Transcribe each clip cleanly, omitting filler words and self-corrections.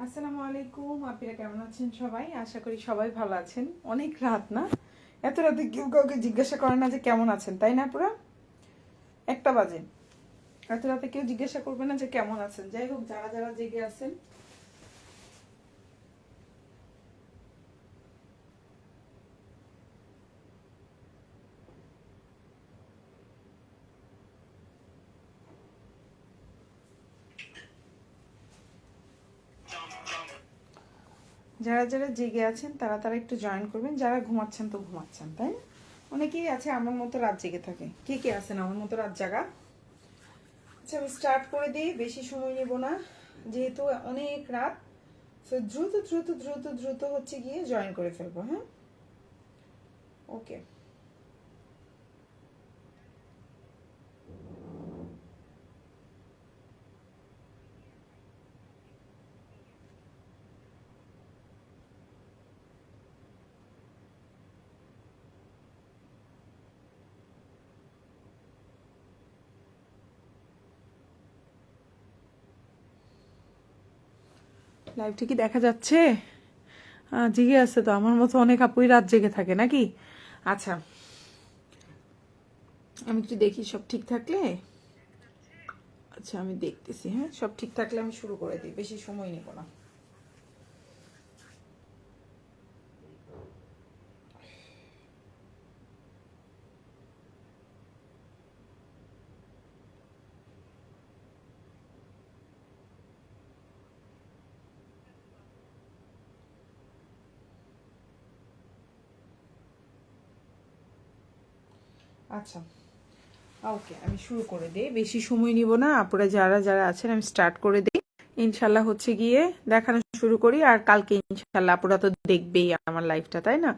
আসসালামু আলাইকুম, আপনারা কেমন আছেন সবাই? আশা করি সবাই ভালো আছেন। অনেক রাত না, এত রাতে কেউ কাউকে জিজ্ঞাসা করে না যে কেমন আছেন, তাই না? পুরো 1টা বাজে, এত রাতে কেউ জিজ্ঞাসা করবে না যে কেমন আছেন। যাই হোক, যারা যারা জেগে আছেন, যারা যারা জেগে আছেন তারা তারা একটু জয়েন করবেন। যারা ঘুমাচ্ছেন তো ঘুমাচ্ছেন, তাই না? অনেকেই আছে আমার মতো রাত জেগে থাকে। কে কে আছেন আমার মতো রাত জাগা? আচ্ছা, আমি স্টার্ট করে দিই, বেশি সময় নেব না, যেহেতু অনেক রাত। তো দ্রুত দ্রুত দ্রুত দ্রুত হচ্ছে গিয়ে জয়েন করে ফেলবো। হ্যাঁ, ওকে। লাইভটা কি দেখা যাচ্ছে? জেগে আছে তো আমার মতো অনেক আপুই রাত জেগে থাকে নাকি? আচ্ছা, আমি একটু দেখি সব ঠিক থাকলে। আচ্ছা, আমি দেখতেছি। হ্যাঁ, সব ঠিক থাকলে আমি শুরু করে দিই, বেশি সময় নেব না। আচ্ছা, ওকে, আমি শুরু করে দিই, বেশি সময় নিব না। আপুরা যারা যারা আছেন আমি স্টার্ট করে দিই। ইনশাল্লাহ হচ্ছে গিয়ে দেখানো শুরু করি, আর কালকে ইনশাল্লাহ আপুরা তো দেখবেই আমার লাইফটা, তাই না?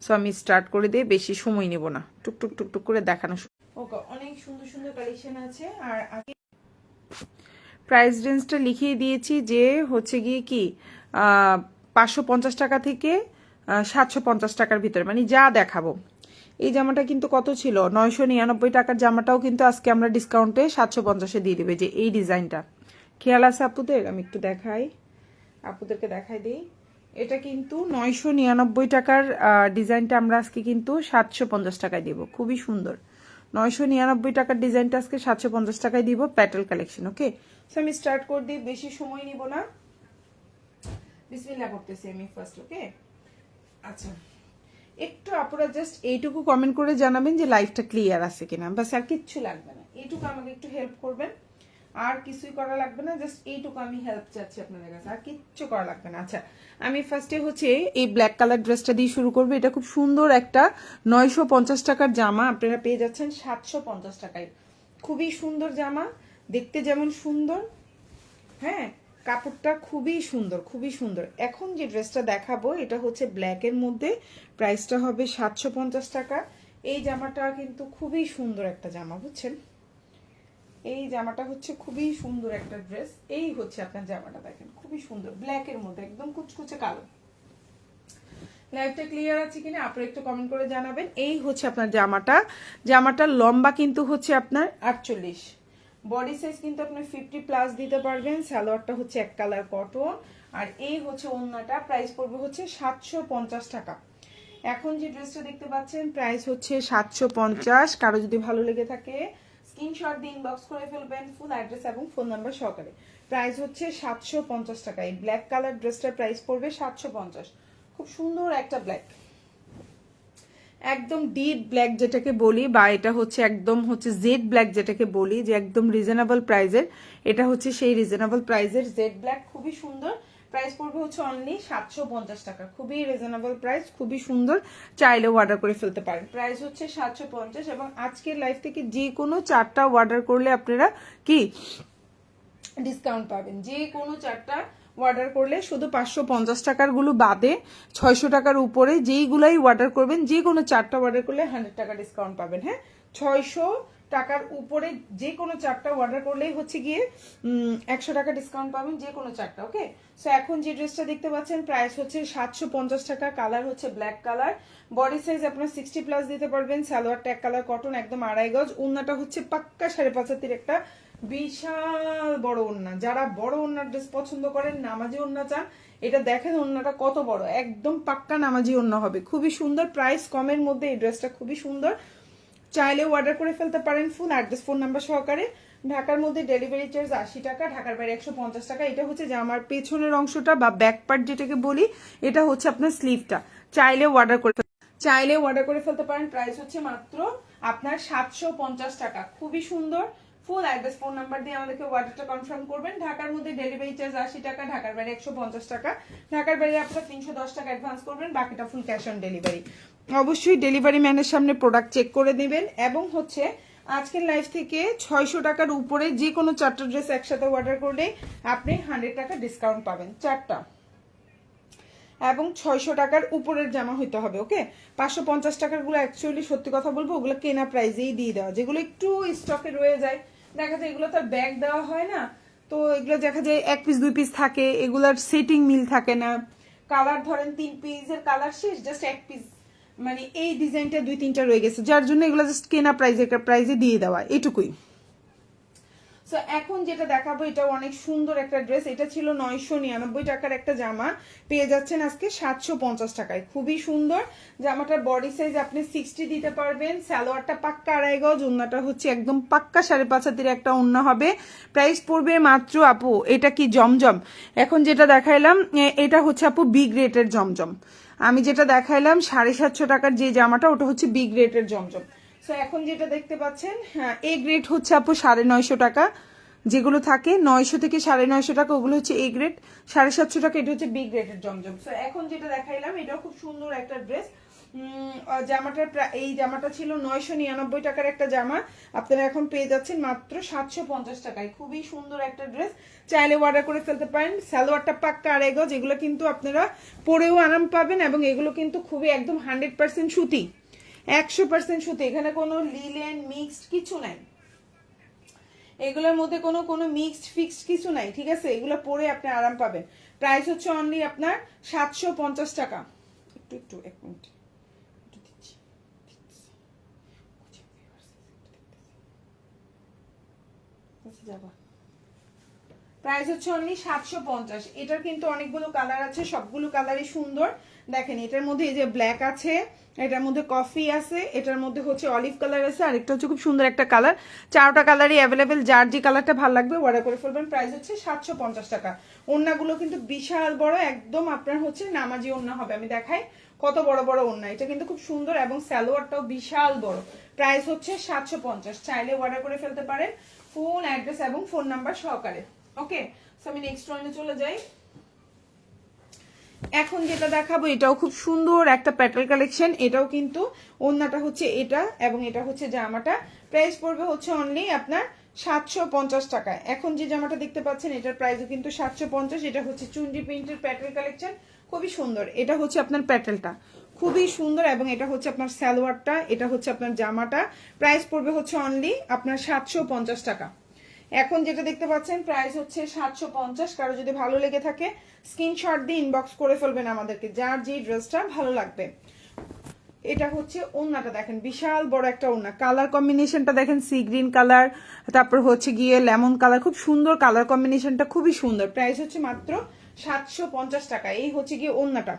সো আমি স্টার্ট করে দিই, বেশি সময় নিব না, টুকটুক টুকটুক করে দেখানো শুরু। ওকে, অনেক সুন্দর সুন্দর কালেকশন আছে। আর আগে প্রাইস রেঞ্জটা লিখিয়ে দিয়েছি যে হচ্ছে গিয়ে কি 550 টাকা থেকে 750 টাকার ভিতরে, মানে যা দেখাবো। এই জামাটা কিন্তু কত ছিল? 999 টাকার জামাটাও কিন্তু আজকে আমরা ডিসকাউন্টে 750-এ দিয়ে দিবে, যে এই ডিজাইনটা। খেয়াল আছে আপুদের? আমি একটু দেখাই, আপুদেরকে দেখাই দিই। এটা কিন্তু 999 টাকার ডিজাইনটা আমরা আজকে কিন্তু 750 টাকায় দিব। খুবই সুন্দর। 999 টাকার ডিজাইনটা আজকে 750 টাকায় দিব, প্যাটেল কালেকশন। ওকে, সো আমি স্টার্ট করে দিই, বেশি সময় নিব না। বিসমিল্লাহ করতেছি আমি ফার্স্ট। ওকে, আচ্ছা, একটু আপুরা জাস্ট এইটুকু কমেন্ট করে জানাবেন যে লাইফটা ক্লিয়ার আছে কিনা, বাস, আর কিচ্ছু লাগবে না। এইটুকু আমাকে একটু হেল্প করবেন, আর কিছুই করা লাগবে না। জাস্ট এইটুকু আমি হেল্প চাচ্ছি আপনাদের কাছে, আর কিচ্ছু করা লাগবে না। আচ্ছা, আমি ফার্স্টে হচ্ছে এই ব্ল্যাক কালার ড্রেসটা দিয়ে শুরু করবো। এটা খুব সুন্দর একটা 950 টাকার জামা, আপনারা পেয়ে যাচ্ছেন 750 টাকায়। খুবই সুন্দর জামা, দেখতে যেমন সুন্দর, হ্যাঁ, কাপড়টা খুবই সুন্দর, খুবই সুন্দর। এখন যে ড্রেসটা দেখাবো এটা হচ্ছে ব্ল্যাকের মধ্যে, প্রাইসটা হবে 750 টাকা। এই জামাটা কিন্তু খুবই সুন্দর একটা জামা, বুঝছেন? এই জামাটা হচ্ছে খুবই সুন্দর একটা ড্রেস। এই হচ্ছে আপনার জামাটা, দেখেন খুবই সুন্দর, ব্ল্যাকের মধ্যে একদম কুচকুচে কালো। লাইভটা ক্লিয়ার আছে কিনা আপনারা একটু কমেন্ট করে জানাবেন। এই হচ্ছে আপনার জামাটা। জামাটার লম্বা কিন্তু হচ্ছে আপনার 48, বডি সাইজ কিন্তু আপনি 50+ দিতে পারবেন। সালোয়ারটা হচ্ছে এক কালার কটন, আর এই হচ্ছে ওড়নাটা। প্রাইস পড়বে হচ্ছে 750 টাকা। এখন যে ড্রেসটা দেখতে পাচ্ছেন প্রাইস হচ্ছে 750। কারো যদি ভালো লেগে থাকে স্ক্রিনশট দিয়ে ইনবক্স করে ফেলবেন, ফুল অ্যাড্রেস এবং ফোন নাম্বার সহকারে। প্রাইস হচ্ছে 750 টাকা। এই ব্ল্যাক কালার ড্রেসটার প্রাইস পড়বে 750। খুব সুন্দর একটা ব্ল্যাক, একদম ডিপ ব্ল্যাক যেটাকে বলি, বা এটা হচ্ছে একদম হচ্ছে জেড ব্ল্যাক যেটাকে বলি, যে একদম রিজনেবল প্রাইজের। এটা হচ্ছে সেই রিজনেবল প্রাইজের জেড ব্ল্যাক, খুবই সুন্দর। প্রাইস পড়বে হচ্ছে অনলি 750 টাকা। খুবই রিজনেবল প্রাইস, খুবই সুন্দর, চাইলেও অর্ডার করে ফেলতে পারেন। প্রাইস হচ্ছে 750। এবং আজকের লাইভ থেকে যে কোনো 4টা অর্ডার করলে আপনারা কি ডিসকাউন্ট পাবেন। যে কোনো 4টা অর্ডার করলে, শুধু 550 টাকার গুলো বাদে 600 টাকার উপরে যেইগুলাই অর্ডার করবেন, যে কোনো 4টা অর্ডার করলে 100 টাকা ডিসকাউন্ট পাবেন। হ্যাঁ, 600 টাকার উপরে যে কোনো 4টা অর্ডার করলেই হচ্ছে গিয়ে 100 টাকা ডিসকাউন্ট পাবেন, যে কোনো 4টা। ওকে, সো এখন যে ড্রেসটা দেখতে পাচ্ছেন প্রাইস হচ্ছে 750 টাকা। কালার হচ্ছে ব্ল্যাক কালার, বডি সাইজ আপনার 60+ দিতে পারবেন। সালোয়ারটা এক কালার কটন, একদম 2.5 গজ। ওড়নাটা হচ্ছে পাক্কা 5.5 হাতের একটা বিশাল বড় ওড়না, যারা বড় ওড়নার ড্রেস পছন্দ করেন, নামাজি ওড়না চান, এটা দেখেন ওড়নাটা কত বড়, একদম পাক্কা নামাজি ওড়না হবে, খুবই সুন্দর, প্রাইস কমের মধ্যে এই ড্রেসটা খুবই সুন্দর। চাইলে অর্ডার করে ফেলতে পারেন ফুল অ্যাড্রেস ফোন নাম্বার সহকারে। ঢাকার মধ্যে ডেলিভারি চার্জ 80 টাকা, ঢাকার বাইরে 150 টাকা। এটা হচ্ছে যে আমার পেছনের অংশটা বা ব্যাক পার্ট যেটাকে বলি, এটা হচ্ছে আপনার স্লিভটা। চাইলে অর্ডার করে ফেলতে পারেন। প্রাইস হচ্ছে মাত্র আপনার 750 টাকা, খুবই সুন্দর। ফুল অ্যাড্রেস ফোন নাম্বার দিয়ে আমাদেরকে অর্ডারটা কনফার্ম করবেন। ঢাকার মধ্যে ডেলিভারি চার্জ 80 টাকা, ঢাকার বাইরে 150 টাকা। ঢাকার বাইরে আপনারা 310 টাকা অ্যাডভান্স করবেন, বাকিটা ফুল ক্যাশ অন ডেলিভারি। অবশ্যই ডেলিভারি ম্যানের সামনে প্রোডাক্ট চেক করে নেবেন। এবং হচ্ছে আজকের লাইভ থেকে 600 টাকার উপরে যে কোনো 4টা ড্রেস একসাথে অর্ডার করলে আপনি 100 টাকা ডিসকাউন্ট পাবেন, 4টা। এবং 600 টাকার উপরের জামা হইতে হবে, ওকে। 550 টাকার গুলো অ্যাকচুয়ালি সত্যি কথা বলবো ওগুলো কেনা প্রাইসেই দিয়ে দেওয়া, যেগুলো একটু স্টকে রয়ে যায়, দেখা যায় এগুলো তার ব্যাগ দেওয়া হয় না, তো এগুলো দেখা যায় 1 পিস 2 পিস থাকে, এগুলার সেটিং মিল থাকে না, কালার ধরেন 3 পিসের কালার শেষ, জাস্ট 1 পিস মানে এই ডিজাইনটা 2-3টা রয়ে গেছে, যার জন্য এগুলো জাস্ট কেনা প্রাইসে দিয়ে দেওয়া, এটুকুই। সো এখন যেটা দেখাবো এটা অনেক সুন্দর একটা ড্রেস, এটা ছিল 999 টাকার একটা জামা, পেয়ে যাচ্ছেন আজকে 750 টাকায়, খুবই সুন্দর। জামাটার বডি সাইজ আপনি 60 দিতে পারবেন, সালোয়ারটা পাক্কা 2.5 গজ, ওন্নাটা হচ্ছে একদম পাক্কা 5.5 হাতের একটা ওন্না হবে। প্রাইস পড়বে মাত্র আপু, এটা কি জমজম? এখন যেটা দেখাইলাম এটা হচ্ছে আপু বি গ্রেটের জমজম। আমি যেটা দেখাইলাম 750 টাকার যে জামাটা, ওটা হচ্ছে বি গ্রেটের জমজম। সো এখন যেটা দেখতে পাচ্ছেন, হ্যাঁ এ গ্রেড হচ্ছে আপু 950 টাকা, যেগুলো থাকে 900 থেকে 950 টাকা ওগুলো হচ্ছে এ গ্রেড, 750 টাকা এটা হচ্ছে বি গ্রেডের জমজম। সো এখন যেটা দেখাইলাম এটাও খুব সুন্দর একটা ড্রেস। এই জামাটা ছিল 999 টাকার একটা জামা, আপনারা এখন পেয়ে যাচ্ছেন মাত্র 750 টাকায়, খুবই সুন্দর একটা ড্রেস। চাইলে অর্ডার করে ফেলতে পারেন। সালোয়ারটা পাক্কা 2.5 গজ, যেগুলো কিন্তু আপনারা পরেও আরাম পাবেন, এবং এগুলো কিন্তু খুবই একদম 100% সুতি, 100% সুতি, এখানে কোনো লিলেন মিক্সড কিছু নাই, এগুলোর মধ্যে কোনো মিক্সড ফিক্সড কিছু নাই, ঠিক আছে, এগুলো পরে আপনি আরাম পাবেন। প্রাইস হচ্ছে অনলি আপনার 750 টাকা। একটু 1 মিনিট দিচ্ছি, যাবা। প্রাইস হচ্ছে অনলি 750। এটার কিন্তু অনেকগুলো কালার আছে, সবগুলো কালারই সুন্দর। দেখেন এটার মধ্যে এই যে ব্ল্যাক আছে, এটার মধ্যে কফি আছে, এটার মধ্যে হচ্ছে অলিভ কালার আছে, আর একটা হচ্ছে খুব সুন্দর একটা কালার। 4টা কালারই অ্যাভেলেবেল, যার যে কালারটা ভালো লাগবে অর্ডার করে ফেলবেন। প্রাইস হচ্ছে 750 টাকা। ওড়নাগুলো কিন্তু বিশাল বড়, একদম আপনার হচ্ছে নামাজি ওড়না হবে। আমি দেখাই কত বড় বড় ওড়না, এটা কিন্তু খুব সুন্দর, এবং সালোয়ারটাও বিশাল বড়। প্রাইস হচ্ছে 750, চাইলে অর্ডার করে ফেলতে পারেন ফুল অ্যাড্রেস এবং ফোন নাম্বার সহকারে, ওকে। সো আমি নেক্সট ওয়ানে চলে যাই। এখন যেটা দেখাবো এটাও খুব সুন্দর একটা প্যাটেল কালেকশন, এটাও কিন্তু ওড়নাটা হচ্ছে এটা, এবং এটা হচ্ছে জামাটা। প্রাইস পড়বে হচ্ছে অনলি আপনার 750 টাকা। এখন যে জামাটা দেখতে পাচ্ছেন এটার প্রাইসও কিন্তু 750। এটা হচ্ছে চুনরি প্রিন্টের প্যাটেল কালেকশন, খুবই সুন্দর। এটা হচ্ছে আপনার প্যাটেলটা খুবই সুন্দর, এবং এটা হচ্ছে আপনার সালোয়ারটা, এটা হচ্ছে আপনার জামাটা। প্রাইস পড়বে হচ্ছে অনলি আপনার 750 টাকা। এখন যেটা দেখতে পাচ্ছেন প্রাইস হচ্ছে 750। কারো যদি ভালো লেগে থাকে স্ক্রিনশট দিয়ে ইনবক্স করে ফেলবেন আমাদেরকে, যার যে ড্রেসটা ভালো লাগবে। এটা হচ্ছে ওড়নাটা দেখেন, বিশাল বড় একটা ওড়না, কালার কম্বিনেশনটা দেখেন, সি গ্রিন কালার, তারপর হচ্ছে গিয়ে লেমন কালার, খুব সুন্দর কালার কম্বিনেশনটা, খুবই সুন্দর। প্রাইস হচ্ছে মাত্র 750 টাকা। এই হচ্ছে গিয়ে ওড়নাটা,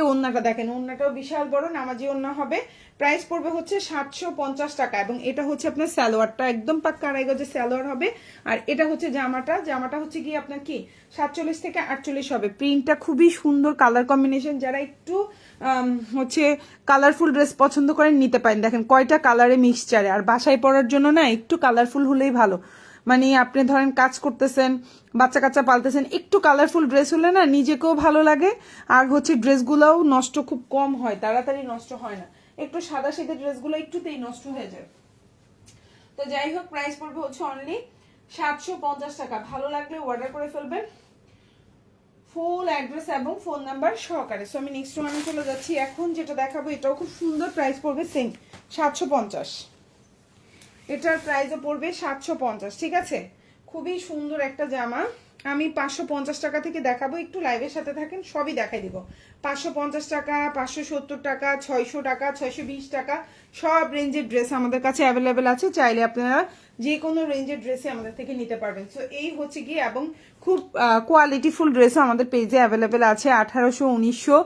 ওড়নাটা দেখেন, ওড়নাটাও বিশাল বড় নামাজি ওড়না হবে। প্রাইস পড়বে হচ্ছে 750 টাকা, এবং এটা হচ্ছে আপনার সালোয়ারটা একদম পাক্কা 2.5 গজের সালোয়ার হবে। আর এটা হচ্ছে জামাটা হচ্ছে কি আপনার কি 47 থেকে 48 হবে। প্রিন্টটা খুবই সুন্দর, কালার কম্বিনেশন, যারা একটু হচ্ছে কালারফুল ড্রেস পছন্দ করেন নিতে পারেন। দেখেন কয়টা কালারে মিক্সচারে, আর বাসায় পরার জন্য না একটু কালারফুল হলেই ভালো। মানে আপনি ধরেন কাজ করতেছেন, বাচ্চা কাচ্চা পালতেছেন, একটু কালারফুল ড্রেস হলে না নিজেকেও ভালো লাগে, আর হচ্ছে ড্রেসগুলোও নষ্ট খুব কম হয়, তাড়াতাড়ি নষ্ট হয় না। একটু সাদা সিধে ড্রেসগুলো একটুতেই নষ্ট হয়ে যায়। তো যাই হোক, প্রাইস পড়বে হচ্ছে অনলি 750 টাকা। ভালো লাগলে অর্ডার করে ফেলবেন ফুল অ্যাড্রেস এবং ফোন নাম্বার সহকারে। সো আমি নেক্সট ওয়ানে চলে যাচ্ছি। এখন যেটা দেখাবো এটাও খুব সুন্দর, প্রাইস পড়বে সেম 750। এটার প্রাইসও পড়বে 750, ঠিক আছে, খুবই সুন্দর একটা জামা। আমি 550 টাকা থেকে দেখাবো, একটু লাইভের সাথে থাকেন, সবই দেখাই দিব। 550 টাকা, 570 টাকা, 600 টাকা, 620 টাকা, সব রেঞ্জের ড্রেস আমাদের কাছে অ্যাভেলেবেল আছে। চাইলে আপনারা যে কোনো রেঞ্জের ড্রেসই আমাদের থেকে নিতে পারবেন। সো এই হচ্ছে কি, এবং খুব কোয়ালিটিফুল ড্রেসও আমাদের পেজে অ্যাভেলেবেল আছে 1800, 1900।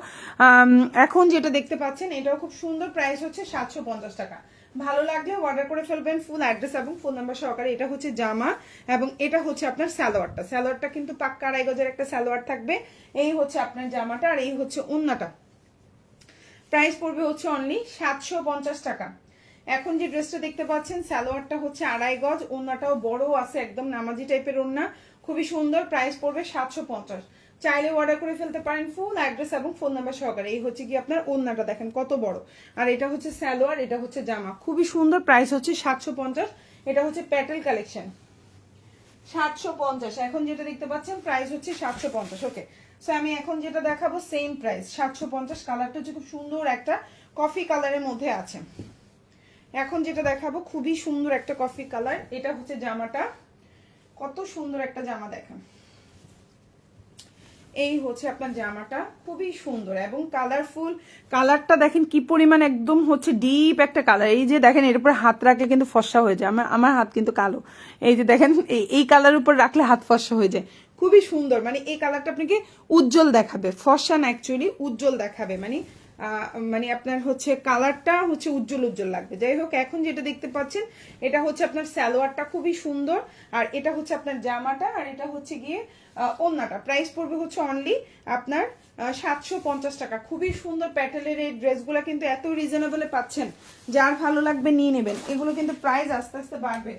এখন যেটা দেখতে পাচ্ছেন এটাও খুব সুন্দর, প্রাইস হচ্ছে 750 টাকা। ভালো লাগলে অর্ডার করে ফেলবেন, ফুল অ্যাড্রেস এবং ফোন নাম্বার সহকারে। এটা হচ্ছে জামা এবং এটা হচ্ছে আপনার সালোয়ারটা। সালোয়ারটা কিন্তু পাক্কা আড়াই গজের একটা সালোয়ার থাকবে। এই হচ্ছে আপনার জামাটা আর এই হচ্ছে ওন্নাটা। প্রাইস পড়বে হচ্ছে অনলি 750 টাকা। এখন যে ড্রেসটা দেখতে পাচ্ছেন সালোয়ারটা হচ্ছে আড়াই গজ, ওন্নাটাও বড় আছে, একদম নামাজি টাইপের ওন্না, খুবই সুন্দর। প্রাইস পড়বে 750। চাইলে অর্ডার করে ফেলতে পারেন ফুল অ্যাড্রেস এবং ফোন নাম্বার সহকারে। এই হচ্ছে কি আপনার ওন্নাটা, দেখেন কত বড়, আর এটা হচ্ছে সালোয়ার, এটা হচ্ছে জামা, খুবই সুন্দর। প্রাইস হচ্ছে 750। এটা হচ্ছে প্যাটেল কালেকশন, 750। এখন যেটা দেখতে পাচ্ছেন প্রাইস হচ্ছে 750। ওকে, সো আমি এখন যেটা দেখাবো সেম প্রাইস 750। কালারটা হচ্ছে খুব সুন্দর একটা কফি কালারের মধ্যে আছে। এখন যেটা দেখাবো খুবই সুন্দর একটা কফি কালার। এটা হচ্ছে জামাটা, কত সুন্দর একটা জামা, দেখেন এই হচ্ছে আপনার জামাটা, খুবই সুন্দর এবং কালারফুল। কালারটা দেখেন কি পরিমাণ, একদম হচ্ছে ডিপ একটা কালার। এই যে দেখেন এর উপর হাত রাখলে কিন্তু ফর্সা হয়ে যায়। আমার হাত কিন্তু কালো, এই যে দেখেন এই কালার উপর রাখলে হাত ফর্সা হয়ে যায়, খুবই সুন্দর। মানে এই কালারটা আপনাকে উজ্জ্বল দেখাবে, ফর্সা না অ্যাকচুয়ালি উজ্জ্বল দেখাবে, মানে আপনার হচ্ছে কালারটা হচ্ছে উজ্জ্বল উজ্জ্বল লাগবে। যাই হোক, এখন যেটা দেখতে পাচ্ছেন এটা হচ্ছে আপনার সালোয়ারটা, খুবই সুন্দর, আর এটা হচ্ছে আপনার জামাটা, আর এটা হচ্ছে গিয়ে ওন্নাটা। প্রাইস পড়বে হচ্ছে অনলি আপনার 750 টাকা। খুবই সুন্দর প্যাটেলের এই ড্রেসগুলো কিন্তু এত রিজনেবলে পাচ্ছেন, যার ভালো লাগবে নিয়ে নেবেন। এগুলো কিন্তু প্রাইস আস্তে আস্তে বাড়বে।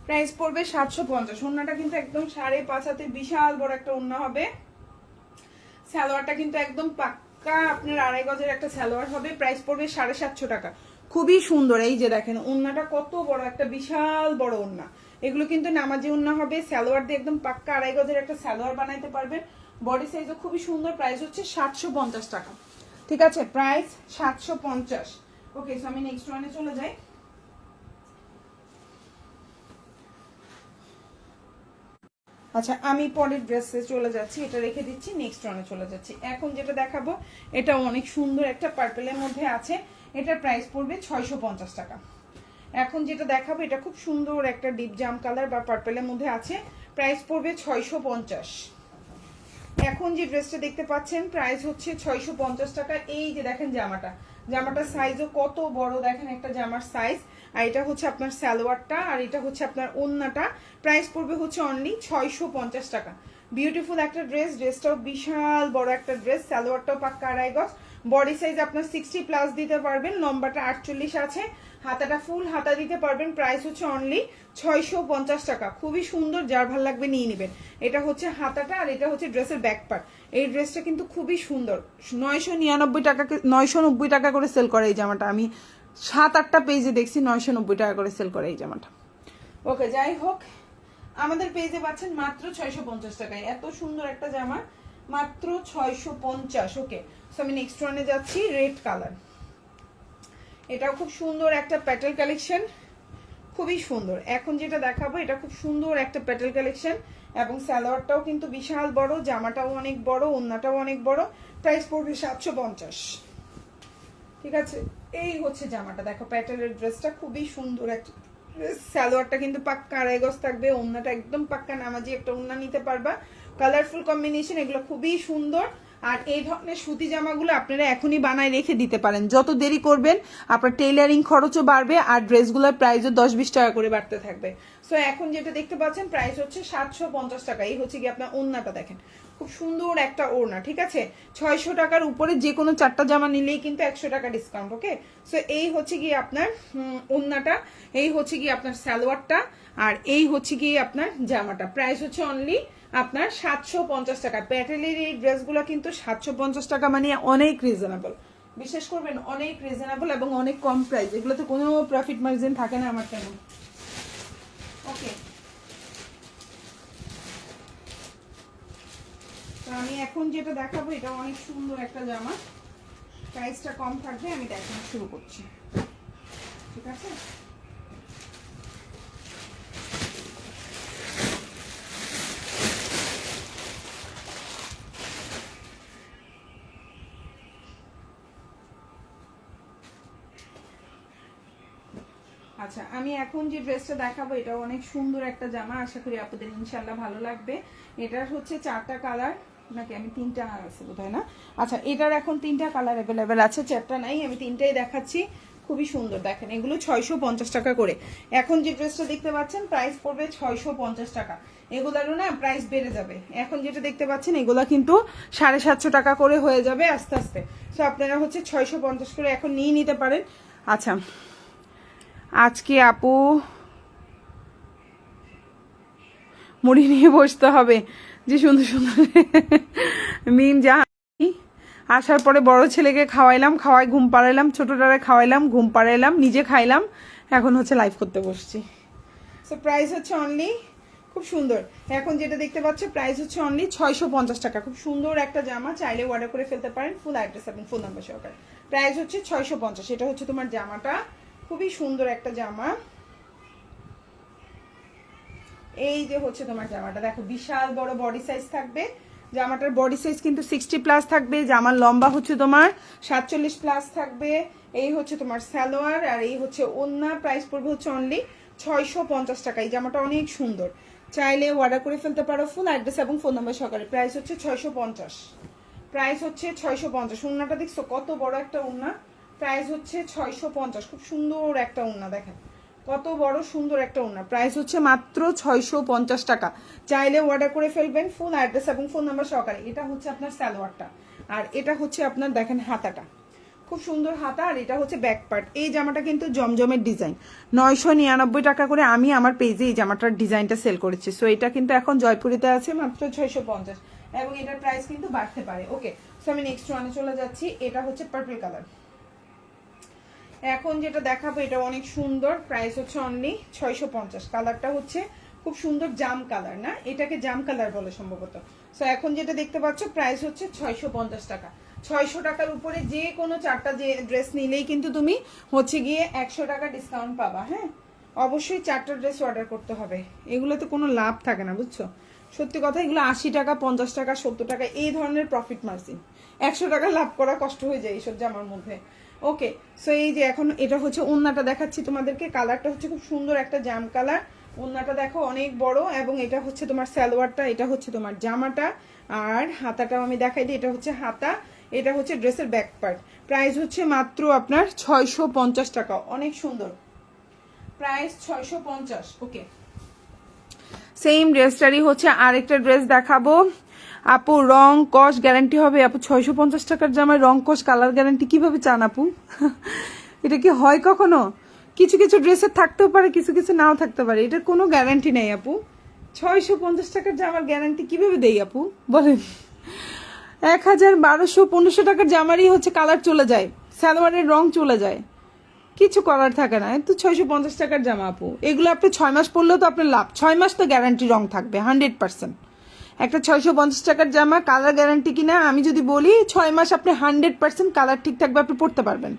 প্রাইস পড়বে 750। ওন্নাটা কিন্তু একদম 5.5 হাতে বিশাল বড় একটা ওন্না হবে। সালোয়ারটা কিন্তু একদম পাক্কা আপনার আড়াই গজের একটা সালোয়ার হবে। প্রাইস পড়বে 750 টাকা। খুবই সুন্দর, এই যে দেখেন ওন্নাটা কত বড়, একটা বিশাল বড় ওন্না। এগুলো কিন্তু নামাজি ওন্না হবে, সালোয়ার দিয়ে একদম পাক্কা আড়াই গজের একটা সালোয়ার বানাইতে পারবেন। বডি সাইজও খুবই সুন্দর। প্রাইস হচ্ছে 750 টাকা। ঠিক আছে, প্রাইস 750। ওকে, সো আমি নেক্সট ওয়ানে চলে যাই। আচ্ছা, আমি পরের ড্রেসে চলে যাচ্ছি, এটা রেখে দিচ্ছি, নেক্সট ওয়ানে চলে যাচ্ছি। এখন যেটা দেখাবো এটা অনেক সুন্দর একটা পার্পেলের মধ্যে আছে। এটার প্রাইস পড়বে 650 টাকা। এখন যেটা দেখাবো এটা খুব সুন্দর একটা ডিপ জাম কালার বা পার্পেলের মধ্যে আছে। প্রাইস পড়বে 650। এখন যে ড্রেসটা দেখতে পাচ্ছেন প্রাইস হচ্ছে 650 টাকা। এই যে দেখেন জামাটার সাইজও কত বড়, দেখেন একটা জামার সাইজ। আর এটা হচ্ছে আপনার সালোয়ারটা, আর এটা হচ্ছে আপনার ওন্নাটা। প্রাইস পড়বে হচ্ছে অনলি 650 টাকা। বিউটিফুল একটা ড্রেসটাও বিশাল বড় একটা ড্রেস। সালোয়ারটাও পাক্কা আড়াই গজ। বডি সাইজ আপনার 60+ দিতে পারবেন, লম্বাটা 48 আছে, হাতাটা ফুল হাতা দিতে পারবেন। প্রাইস হচ্ছে অনলি 650 টাকা। খুবই সুন্দর, যার ভালো লাগবে নিয়ে নেবেন। এটা হচ্ছে হাতাটা, আর এটা হচ্ছে ড্রেসের ব্যাক পার্ট। এই ড্রেসটা কিন্তু খুবই সুন্দর। 990 টাকা করে সেল করে এই জামাটা। আমি 7-8টা পেজে দেখছি 990 টাকা করে সেল করে এই জামাটা। ওকে, যাই হোক, আমাদের পেজে পাচ্ছেন মাত্র 650 টাকায় এত সুন্দর একটা জামা, মাত্র 650। ওকে, সো আমি নেক্সট ওয়ানে যাচ্ছি। রেড কালার, এটাও খুব সুন্দর একটা প্যাটেল কালেকশন, খুবই সুন্দর। এখন যেটা দেখাবো এটা খুব সুন্দর একটা প্যাটেল কালেকশন, এবং সালোয়ারটাও কিন্তু বিশাল বড়, জামাটাও অনেক বড়, ওন্নাটাও অনেক বড়। প্রাইস পড়বে 750। ঠিক আছে, এই হচ্ছে জামাটা, দেখো প্যাটেলের ড্রেসটা খুবই সুন্দর একটা ড্রেস। সালোয়ারটা কিন্তু পাক্কা আড়াই গজ থাকবে, ওন্নাটা একদম পাক্কা নামাজি একটা ওন্না নিতে পারবা। কালারফুল কম্বিনেশন, এগুলো খুবই সুন্দর। আর এই ধরনের সুতি জামাগুলো আপনারা এখনই বানায় রেখে দিতে পারেন। যত দেরি করবেন আপনার টেইলারিং খরচও বাড়বে, আর ড্রেসগুলোর প্রাইসও 10-20 টাকা করে বাড়তে থাকবে। সো এখন যেটা দেখতে পাচ্ছেন প্রাইস হচ্ছে 750 টাকা। এই হচ্ছে কি আপনার ওন্নাটা, দেখেন খুব সুন্দর একটা ওড়না। ঠিক আছে, 600 টাকার উপরে যে কোনো 4টা জামা নিলেই কিন্তু 100 টাকা ডিসকাউন্ট। ওকে, সো এই হচ্ছে কি আপনার ওড়নাটা, এই হচ্ছে কি আপনার সালোয়ারটা, আর এই হচ্ছে কি আপনার জামাটা। প্রাইস হচ্ছে অনলি আপনার 750 টাকা। প্যাটেলের এই ড্রেসগুলো কিন্তু 750 টাকা মানে অনেক রিজনেবল। বিশ্বাস করবেন অনেক রিজনেবল এবং অনেক কম প্রাইস, এগুলোতে কোনো প্রফিট মার্জিন থাকে না আমার তেমন। ওকে, তো আমি এখন যেটা দেখাবো এটা অনেক সুন্দর একটা জামা, প্রাইসটা কম থাকবে, আমি দেখানো শুরু করছি, ঠিক আছে? আচ্ছা, আমি এখন যে ড্রেসটা দেখাবো এটা অনেক সুন্দর একটা জামা, আশা করি আপনাদের ইনশাল্লাহ ভালো লাগবে। এটার হচ্ছে 4টা কালার, নাকি আমি 3টা আছে বোধহয় না। আচ্ছা, এটার এখন 3টা কালার অ্যাভেলেবেল আছে, 4টা নাই, আমি 3টাই দেখাচ্ছি। খুবই সুন্দর, দেখেন এগুলো 650 টাকা করে। এখন যে ড্রেসটা দেখতে পাচ্ছেন প্রাইস পড়বে 650 টাকা। এগুলারও না প্রাইস বেড়ে যাবে। এখন যেটা দেখতে পাচ্ছেন এগুলা কিন্তু 750 টাকা করে হয়ে যাবে আস্তে আস্তে। তো আপনারা হচ্ছে 650 করে এখন নিয়ে নিতে পারেন। আচ্ছা, আজকে আপু মুড়ি নিয়ে বসতে হবে, যে সুন্দর সুন্দর মিম যা। আসার পরে বড় ছেলেকে খাওয়াইলাম, খাওয়াই ঘুম পাড়াইলাম, ছোটটারে খাওয়াইলাম, ঘুম পাড়াইলাম, নিজে খাইলাম, এখন হচ্ছে লাইভ করতে বসছি। সো প্রাইস হচ্ছে অনলি, খুব সুন্দর, এখন যেটা দেখতে পাচ্ছ প্রাইস হচ্ছে অনলি 650 টাকা। খুব সুন্দর একটা জামা, চাইলে অর্ডার করে ফেলতে পারেন, ফুল অ্যাড্রেস এবং ফোন নাম্বার সহকারে। প্রাইস হচ্ছে 650। এটা হচ্ছে তোমার জামাটা, খুবই সুন্দর একটা জামা। এই যে হচ্ছে তোমার জামাটা, দেখো বিশাল বড় বডি সাইজ থাকবে, জামাটার বডি সাইজ কিন্তু 60+ থাকবে, জামার লম্বা হচ্ছে তোমার 47+ থাকবে। এই হচ্ছে তোমার সালোয়ার, আর এই হচ্ছে ওন্না। প্রাইস পড়বে হচ্ছে অনলি 650 টাকা। এই জামাটা অনেক সুন্দর, চাইলে অর্ডার করে ফেলতে পারো, ফুল অ্যাড্রেস এবং ফোন নাম্বার সহকারে। প্রাইস হচ্ছে 650। প্রাইস হচ্ছে 650। ওন্নাটা দেখছো কত বড় একটা ওন্না, প্রাইস হচ্ছে 650। খুব সুন্দর একটা ওন্না, দেখেন কত বড় সুন্দর একটা ওড়না। প্রাইস হচ্ছে মাত্র 650 টাকা। চাইলে অর্ডার করে ফেলবেন, ফুল অ্যাড্রেস এবং ফোন নাম্বার সহকারে। এটা হচ্ছে আপনার সালোয়ারটা, আর এটা হচ্ছে আপনার দেখেন হাতাটা, খুব সুন্দর হাতা, আর এটা হচ্ছে ব্যাক পার্ট। এই জামাটা কিন্তু জমজমের ডিজাইন, 999 টাকা করে আমি আমার পেজে এই জামাটার ডিজাইনটা সেল করেছি। সো এটা কিন্তু এখন জয়পুরিতে আছে মাত্র 650, এবং এটার প্রাইস কিন্তু বাড়তে পারে। ওকে, সো আমি নেক্সট ওয়ানে চলে যাচ্ছি। এটা হচ্ছে পার্পল কালার। এখন যেটা দেখাবো এটা অনেক সুন্দর, প্রাইস হচ্ছে অনলি 650। কালারটা হচ্ছে খুব সুন্দর জাম কালার, না এটাকে জাম কালার বলে সম্ভবত। সো এখন যেটা দেখতে পাচ্ছ প্রাইস হচ্ছে 650 টাকা। 600 টাকার উপরে যে কোনো 4টা যে ড্রেস নিলেই কিন্তু তুমি হচ্ছে গিয়ে 100 টাকা ডিসকাউন্ট পাবা। হ্যাঁ, অবশ্যই 4টা ড্রেস অর্ডার করতে হবে, এগুলোতে কোনো লাভ থাকে না, বুঝছো? সত্যি কথা, এগুলো 80 টাকা, 50 টাকা, 70 টাকা এই ধরনের প্রফিট মার্জিন। 100 টাকা লাভ করা কষ্ট হয়ে যায় এইসব জামার মধ্যে। ওকে, সো এই যে এখন এটা হচ্ছে ওন্নাটা দেখাচ্ছি তোমাদেরকে। কালারটা হচ্ছে খুব সুন্দর একটা জাম কালার, ওন্নাটা দেখো অনেক বড়, এবং এটা হচ্ছে তোমার সালোয়ারটা, এটা হচ্ছে তোমার জামাটা, আর হাতাটাও আমি দেখাই দিই। এটা হচ্ছে হাতা, এটা হচ্ছে ড্রেসের ব্যাক পার্ট। প্রাইস হচ্ছে মাত্র আপনার 650 টাকা। অনেক সুন্দর, প্রাইস 650। ওকে, সেম ড্রেসটারই হচ্ছে আরেকটা ড্রেস দেখাবো। আপু রং কস গ্যারান্টি হবে? আপু 650 টাকার জামায় রং কস কালার গ্যারান্টি কিভাবে চান আপু? এটা কি হয় কখনো? কিছু কিছু ড্রেসের থাকতেও পারে, কিছু কিছু নাও থাকতে পারে, এটার কোনো গ্যারান্টি নেই আপু। 650 টাকার জামার গ্যারান্টি কিভাবে দেই আপু বলেন? 1000, 1200, 1500 টাকার জামারই হচ্ছে কালার চলে যায়, সালোয়ারের রং চলে যায়, কিছু করার থাকে না। তো 650 টাকার জামা আপু, এগুলো আপনি 6 মাস পরলেও তো আপনার লাভ। 6 মাস তো গ্যারান্টি রং থাকবে 100%। একটা 650 টাকার জামা কালার গ্যারান্টি কিনা আমি যদি বলি, 6 মাস আপনি 100% কালার ঠিক থাকবে, আপনি পরতে পারবেন।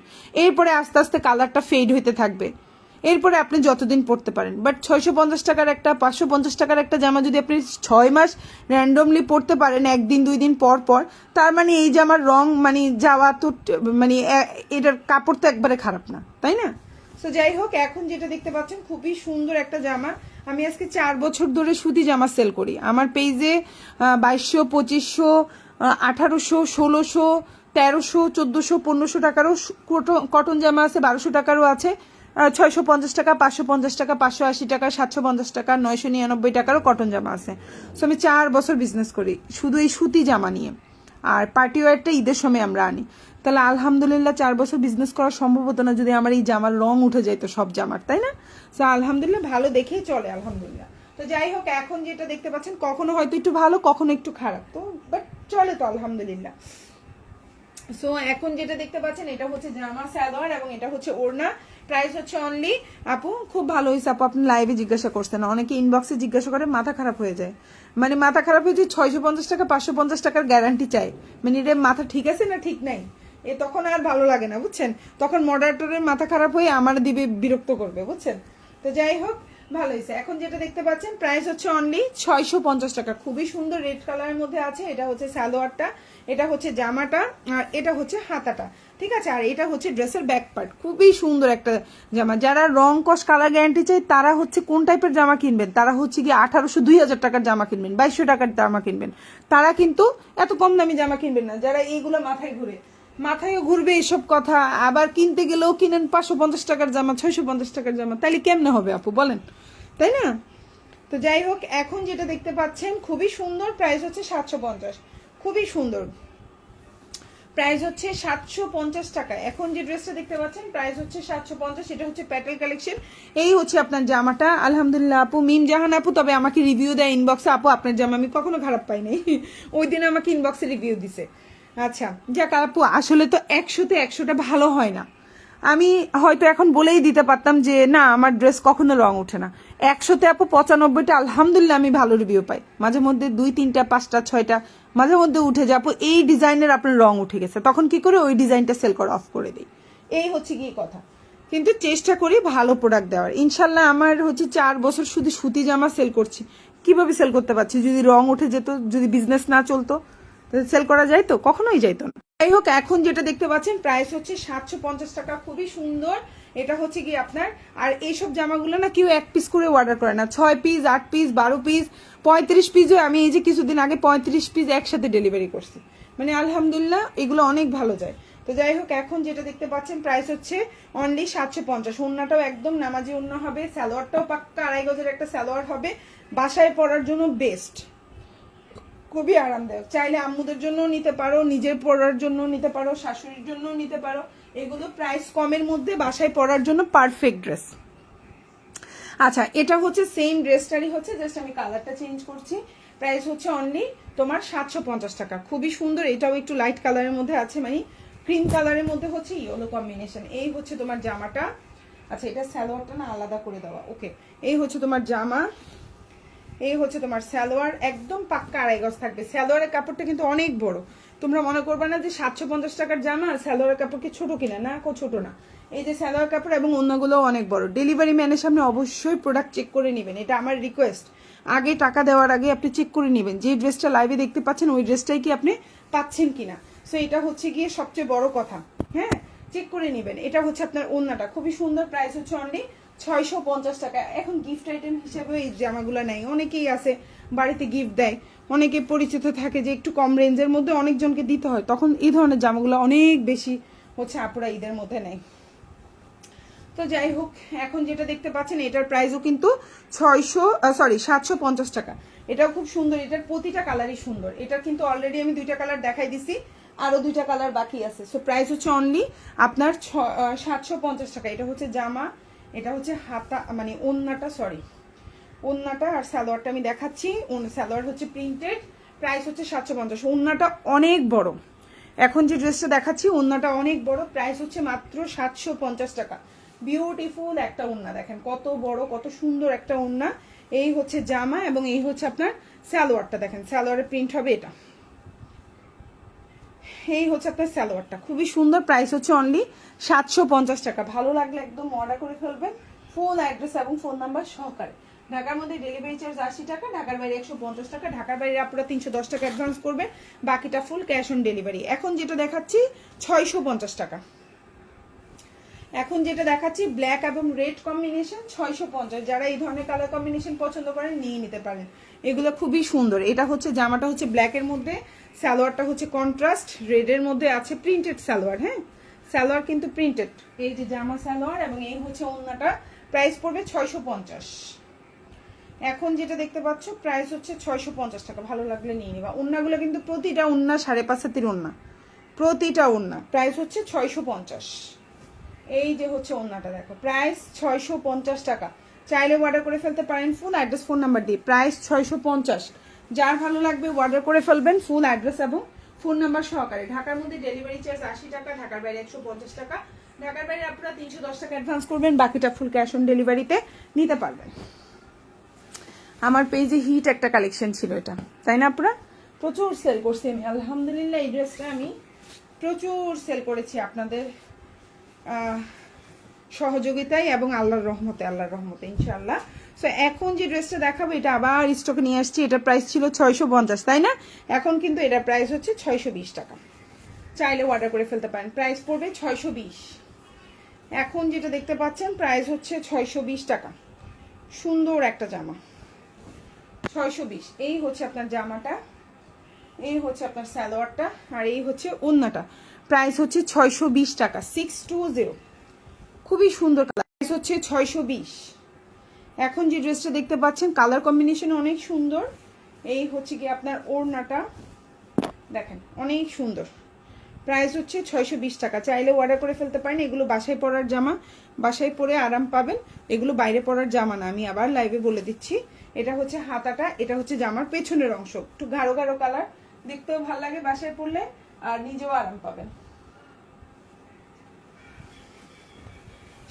এরপরে আস্তে আস্তে কালারটা ফেড হইতে থাকবে, এরপরে আপনি যতদিন পরতে পারেন। বাট 650 টাকার একটা, 550 টাকার একটা জামা যদি আপনি 6 মাস র্যান্ডমলি পরতে পারেন, 1 দিন 2 দিন পর পর, তার মানে এই জামার রং মানে যাওয়া তো মানে এটার কাপড় তো একবারে খারাপ না, তাই না? তো যাই হোক, এখন যেটা দেখতে পাচ্ছেন খুবই সুন্দর একটা জামা। আমি আজকে 4 বছর ধরে সুতি জামা সেল করি আমার পেজে। 2200, 2500, 1800, 1600, 1300, 1400, 1500 টাকারও কটন জামা আছে, 1200 টাকারও আছে, 650 টাকা, 550 টাকা, 580 টাকা, 750 টাকা, 999 টাকারও কটন জামা আছে। সো আমি 4 বছর বিজনেস করি শুধু এই সুতি জামা নিয়ে। আর পার্টি ওয়্যারটা ঈদের সময় আমরা আনি। তাহলে আলহামদুলিল্লাহ 4 বছর বিজনেস করা সম্ভব হতো না যদি আমার এই জামার রং উঠে যেত সব জামার, তাই না? সো আলহামদুলিল্লাহ ভালো দেখেই চলে, আলহামদুলিল্লাহ। তো যাই হোক, এখন যেটা দেখতে পাচ্ছেন কখনো হয়তো একটু ভালো, কখনো একটু খারাপ, তো বাট চলে তো আলহামদুলিল্লাহ। সো এখন যেটা দেখতে পাচ্ছেন এটা হচ্ছে জামা সালোয়ার এবং এটা হচ্ছে ওড়না। প্রাইস হচ্ছে অনলি, আপু খুব ভালো হয়েছে আপু আপনি লাইভে জিজ্ঞাসা করছেন, অনেকে ইনবক্সে জিজ্ঞাসা করে, মাথা খারাপ হয়ে যায়। মানে মাথা খারাপ হয়ে যায়, 650 টাকা 550 টাকার গ্যারান্টি চাই, মানে এটা মাথা ঠিক আছে না ঠিক নাই, তখন আর ভালো লাগে না বুঝছেন, তখন মডারেটরের মাথা খারাপ হয়ে আমার দিবে বিরক্ত করবে বুঝছেন। তো যাই হোক ভালো হয়েছে। এখন যেটা দেখতে পাচ্ছেন প্রাইস হচ্ছে অনলি 650 টাকা, খুবই সুন্দর রেড কালারের মধ্যে আছে। এটা হচ্ছে সালোয়ারটা, এটা হচ্ছে জামাটা, আর এটা হচ্ছে হাতাটা, ঠিক আছে। আর এটা হচ্ছে ড্রেসের ব্যাক পার্ট, খুবই সুন্দর একটা জামা। যারা রং কস কালার গ্যারান্টি চাই তারা হচ্ছে কোন টাইপের জামা কিনবেন, তারা হচ্ছে কি 1800 2000 টাকার জামা কিনবেন, 2200 টাকার জামা কিনবেন, তারা কিন্তু এত কম দামি জামা কিনবেন না। যারা এইগুলো মাথায়ও ঘুরবে এসব কথা, আবার কিনতে গেলেও কিনেন 550 টাকার জামা 650 টাকার জামা, তাইলে কেমনে হবে আপু বলেন, তাই না? তো যাই হোক এখন যেটা দেখতে পাচ্ছেন খুবই সুন্দর, প্রাইস হচ্ছে 750, খুবই সুন্দর, প্রাইস হচ্ছে 750 টাকা। এখন যে ড্রেসটা দেখতে পাচ্ছেন প্রাইস হচ্ছে 750, এটা হচ্ছে প্যাটেল কালেকশন। এই হচ্ছে আপনার জামাটা, আলহামদুলিল্লাহ আপু, মিম জাহান আপু তবে আমাকে রিভিউ দেয় ইনবক্সে, আপু আপনার জামা আমি কখনো খারাপ পাই নাই ওই দিন আমাকে ইনবক্সে রিভিউ দিছে। আচ্ছা যাক আপু, আসলে তো 100তে 100টা ভালো হয় না, আমি হয়তো এখন বলেই দিতে পারতাম যে না আমার ড্রেস কখনো রং ওঠে না, 100তে আপু 95টা আলহামদুলিল্লাহ আমি ভালো রিভিউ পাই, মাঝে মধ্যে 2 3টা 5টা 6টা মাঝে মধ্যে উঠে যায় আপু এই ডিজাইনের আপনার রং উঠে গেছে, তখন কি করে ওই ডিজাইনটা সেল করা অফ করে দিই, এই হচ্ছে কি কথা। কিন্তু চেষ্টা করি ভালো প্রোডাক্ট দেওয়ার, ইনশাল্লাহ আমার হচ্ছে 4 বছর শুধু সুতি জামা সেল করছি, কিভাবে সেল করতে পারছি, যদি রং উঠে যেত, যদি বিজনেস না চলতো সেল করা যায় তো কখনোই যাইতো না। যাই হোক এখন যেটা দেখতে পাচ্ছেন প্রাইস হচ্ছে 750 টাকা, খুবই সুন্দর। এটা হচ্ছে কি আপনার, আর এইসব জামাগুলো না কেউ 1 পিস করে অর্ডার করে না, 6 পিস 8 পিস 12 পিস 35 পিসও, আমি এই যে কিছুদিন আগে 35 পিস একসাথে ডেলিভারি করছি, মানে আলহামদুলিল্লাহ এগুলো অনেক ভালো যায়। তো যাই হোক এখন যেটা দেখতে পাচ্ছেন প্রাইস হচ্ছে অনলি 750, ওন্নাটাও একদম নামাজি ওন্না হবে, সালোয়ারটাও পাক্কা 2.5 গজের একটা সালোয়ার হবে, বাসায় পরার জন্য বেস্ট, খুবই আরামদায়ক, চাইলে আম্মুদের জন্য নিতে পারো, নিজের পরার জন্য নিতে পারো, শাশুড়ির জন্য নিতে পারো, এগুলো প্রাইস কমের মধ্যে বাসায় পরার জন্য পারফেক্ট ড্রেস। আচ্ছা এটা হচ্ছে সেম ড্রেসটারই হচ্ছে, জাস্ট আমি কালারটা চেঞ্জ করছি, প্রাইস হচ্ছে অনলি তোমার 750 টাকা, খুবই সুন্দর। এটাও একটু লাইট কালারের মধ্যে আছে, মানে ক্রিম কালারের মধ্যে হচ্ছে ইয়েলো কম্বিনেশন। এই হচ্ছে তোমার জামাটা, আচ্ছা এটা সালোয়ারটা না আলাদা করে দেওয়া, ওকে। এই হচ্ছে তোমার জামা, এই হচ্ছে তোমার সালোয়ার, একদম পাক্কা 2.5 গজ থাকবে। সালোয়ারের কাপড়টা কিন্তু অনেক বড়, তোমরা মনে করবে না যে 750 টাকার জামা আর সালোয়ারের কাপড় কি ছোট কিনা, না ছোট না, এই যে সালোয়ার কাপড় এবং অন্যগুলো অনেক বড়। ডেলিভারি ম্যানের সামনে অবশ্যই প্রোডাক্ট চেক করে নেবেন, এটা আমার রিকোয়েস্ট, আগে টাকা দেওয়ার আগে আপনি চেক করে নেবেন যে ড্রেসটা লাইভে দেখতে পাচ্ছেন ওই ড্রেসটাই কি আপনি পাচ্ছেন কিনা। সো এটা হচ্ছে গিয়ে সবচেয়ে বড় কথা, হ্যাঁ চেক করে নেবেন। এটা হচ্ছে আপনার ওন্নাটা, খুবই সুন্দর, প্রাইস হচ্ছে অনলি 650 টাকা। এখন গিফট আইটেম হিসেবে এই জামাগুলো নেই, অনেকেই আছে বাড়িতে গিফট দেয়, অনেকে পরিচিত থাকে যে একটু কম রেঞ্জের মধ্যে অনেকজনকে দিতে হয়, তখন এই ধরনের জামাগুলো অনেক বেশি হচ্ছে আপুরা ঈদের মধ্যে নেয়। তো যাই হোক এখন যেটা দেখতে পাচ্ছেন এটার প্রাইসও কিন্তু 750 টাকা, এটাও খুব সুন্দর, এটার প্রতিটা কালারই সুন্দর। এটার কিন্তু অলরেডি আমি 2টা কালার দেখাই দিছি, আরো 2টা কালার বাকি আছে। সো প্রাইস হচ্ছে অনলি আপনার 750 টাকা। এটা হচ্ছে জামা, এটা হচ্ছে হাতা মানে ওন্নাটা, সরি ওন্নাটা আর সালোয়ারটা আমি দেখাচ্ছি, সালোয়ার হচ্ছে প্রিন্টেড, প্রাইস হচ্ছে 750। ওন্নাটা অনেক বড়, এখন যে ড্রেসটা দেখাচ্ছি ওন্নাটা অনেক বড়, প্রাইস হচ্ছে মাত্র 750 টাকা। বিউটিফুল একটা ওন্না, দেখেন কত বড় কত সুন্দর একটা ওন্না। এই হচ্ছে জামা এবং এই হচ্ছে আপনার সালোয়ারটা, দেখেন সালোয়ারের প্রিন্ট হবে এটা, এই হচ্ছে আপনার সালোয়ারটা, খুবই সুন্দর, প্রাইস হচ্ছে অনলি 750 টাকা। ভালো লাগলে একদম অর্ডার করে ফেলবেন, ফুল অ্যাড্রেস এবং ফোন নাম্বার সহকারে। ঢাকার মধ্যে ডেলিভারি চার্জ 80 টাকা, ঢাকার বাইরে 150 টাকা, ঢাকার বাইরে আপনারা 310 টাকা অ্যাডভান্স করবেন, বাকিটা ফুল ক্যাশ অন ডেলিভারি। এখন যেটা দেখাচ্ছি 650 টাকা, এখন যেটা দেখাচ্ছি ব্ল্যাক এবং রেড কম্বিনেশন 650, যারা এই ধরনের কালার কম্বিনেশন পছন্দ করেন নিয়ে নিতে পারেন, এগুলো খুবই সুন্দর। এটা হচ্ছে জামাটা হচ্ছে ব্ল্যাকের মধ্যে, সালোয়ারটা হচ্ছে কন্ট্রাস্ট রেডের মধ্যে আছে, প্রিন্টেড সালোয়ার, হ্যাঁ সালোয়ার কিন্তু প্রিন্টেড, এই যে জামা সালোয়ার এবং এই হচ্ছে ওন্নাটা, প্রাইস পড়বে 650। এখন যেটা দেখতে পাচ্ছ প্রাইস হচ্ছে 650 টাকা, ভালো লাগলে নিয়ে নিবা। ওন্নাগুলো কিন্তু প্রতিটা ওন্না 5.5 হাতের ওন্না, প্রতিটা ওন্না, প্রাইস হচ্ছে 650। এই যে হচ্ছে ওন্নাটা দেখো, প্রাইস 650 টাকা, চাইলে অর্ডার করে ফেলতে পারেন ফুল অ্যাড্রেস ফোন নাম্বার দিয়ে, প্রাইস 650। যার ভালো লাগবে অর্ডার করে ফেলবেন, ফুল অ্যাড্রেস এবং ফোন নাম্বার সহকারে। ঢাকার মধ্যে ডেলিভারি চার্জ 80 টাকা, ঢাকার বাইরে 150 টাকা। ঢাকার বাইরে আপনারা 310 টাকা অ্যাডভান্স করবেন, বাকিটা ফুল ক্যাশ অন ডেলিভারিতে নিতে পারবেন। আমার পেজে হিট একটা কালেকশন ছিল এটা, তাই না আপনারা? প্রচুর সেল করছি আমি আলহামদুলিল্লাহ। এই ড্রেসটা আমি প্রচুর সেল করেছি আপনাদের সহযোগিতায় এবং আল্লাহর রহমতে ইনশাআল্লাহ। সো এখন যে ড্রেসটা দেখাবো এটা আবার স্টকে নিয়ে আসছি। এটা প্রাইস ছিল 650, তাই না? এখন কিন্তু এটার প্রাইস হচ্ছে 620 টাকা। চাইলে অর্ডার করে ফেলতে পারেন, প্রাইস পড়বে 620। এখন যেটা দেখতে পাচ্ছেন প্রাইস হচ্ছে 620 টাকা। সুন্দর একটা জামা, 620। এই হচ্ছে আপনার জামাটা, এই হচ্ছে আপনার সালোয়ারটা, আর এই হচ্ছে ওড়নাটা। প্রাইস হচ্ছে 620 টাকা, 620। খুবই সুন্দর কালার, প্রাইস হচ্ছে 620। এখন যে ড্রেসটা দেখতে পাচ্ছেন কালার কম্বিনেশন অনেক সুন্দর। এই হচ্ছে কি আপনার ওড়নাটা, দেখেন অনেক সুন্দর। প্রাইস হচ্ছে 620 টাকা। চাইলে অর্ডার করে ফেলতে পারেন। এগুলো বাসায় পরার জামা, বাসায় পরে আরাম পাবেন। এগুলো বাইরে পরার জামা না, আমি আবার লাইভে বলে দিচ্ছি। এটা হচ্ছে হাতাটা, এটা হচ্ছে জামার পেছনের অংশ, একটু গাঢ় গাঢ় কালার, দেখতেও ভালো লাগে বাসায় পরলে, আর নিজেও আরাম পাবেন।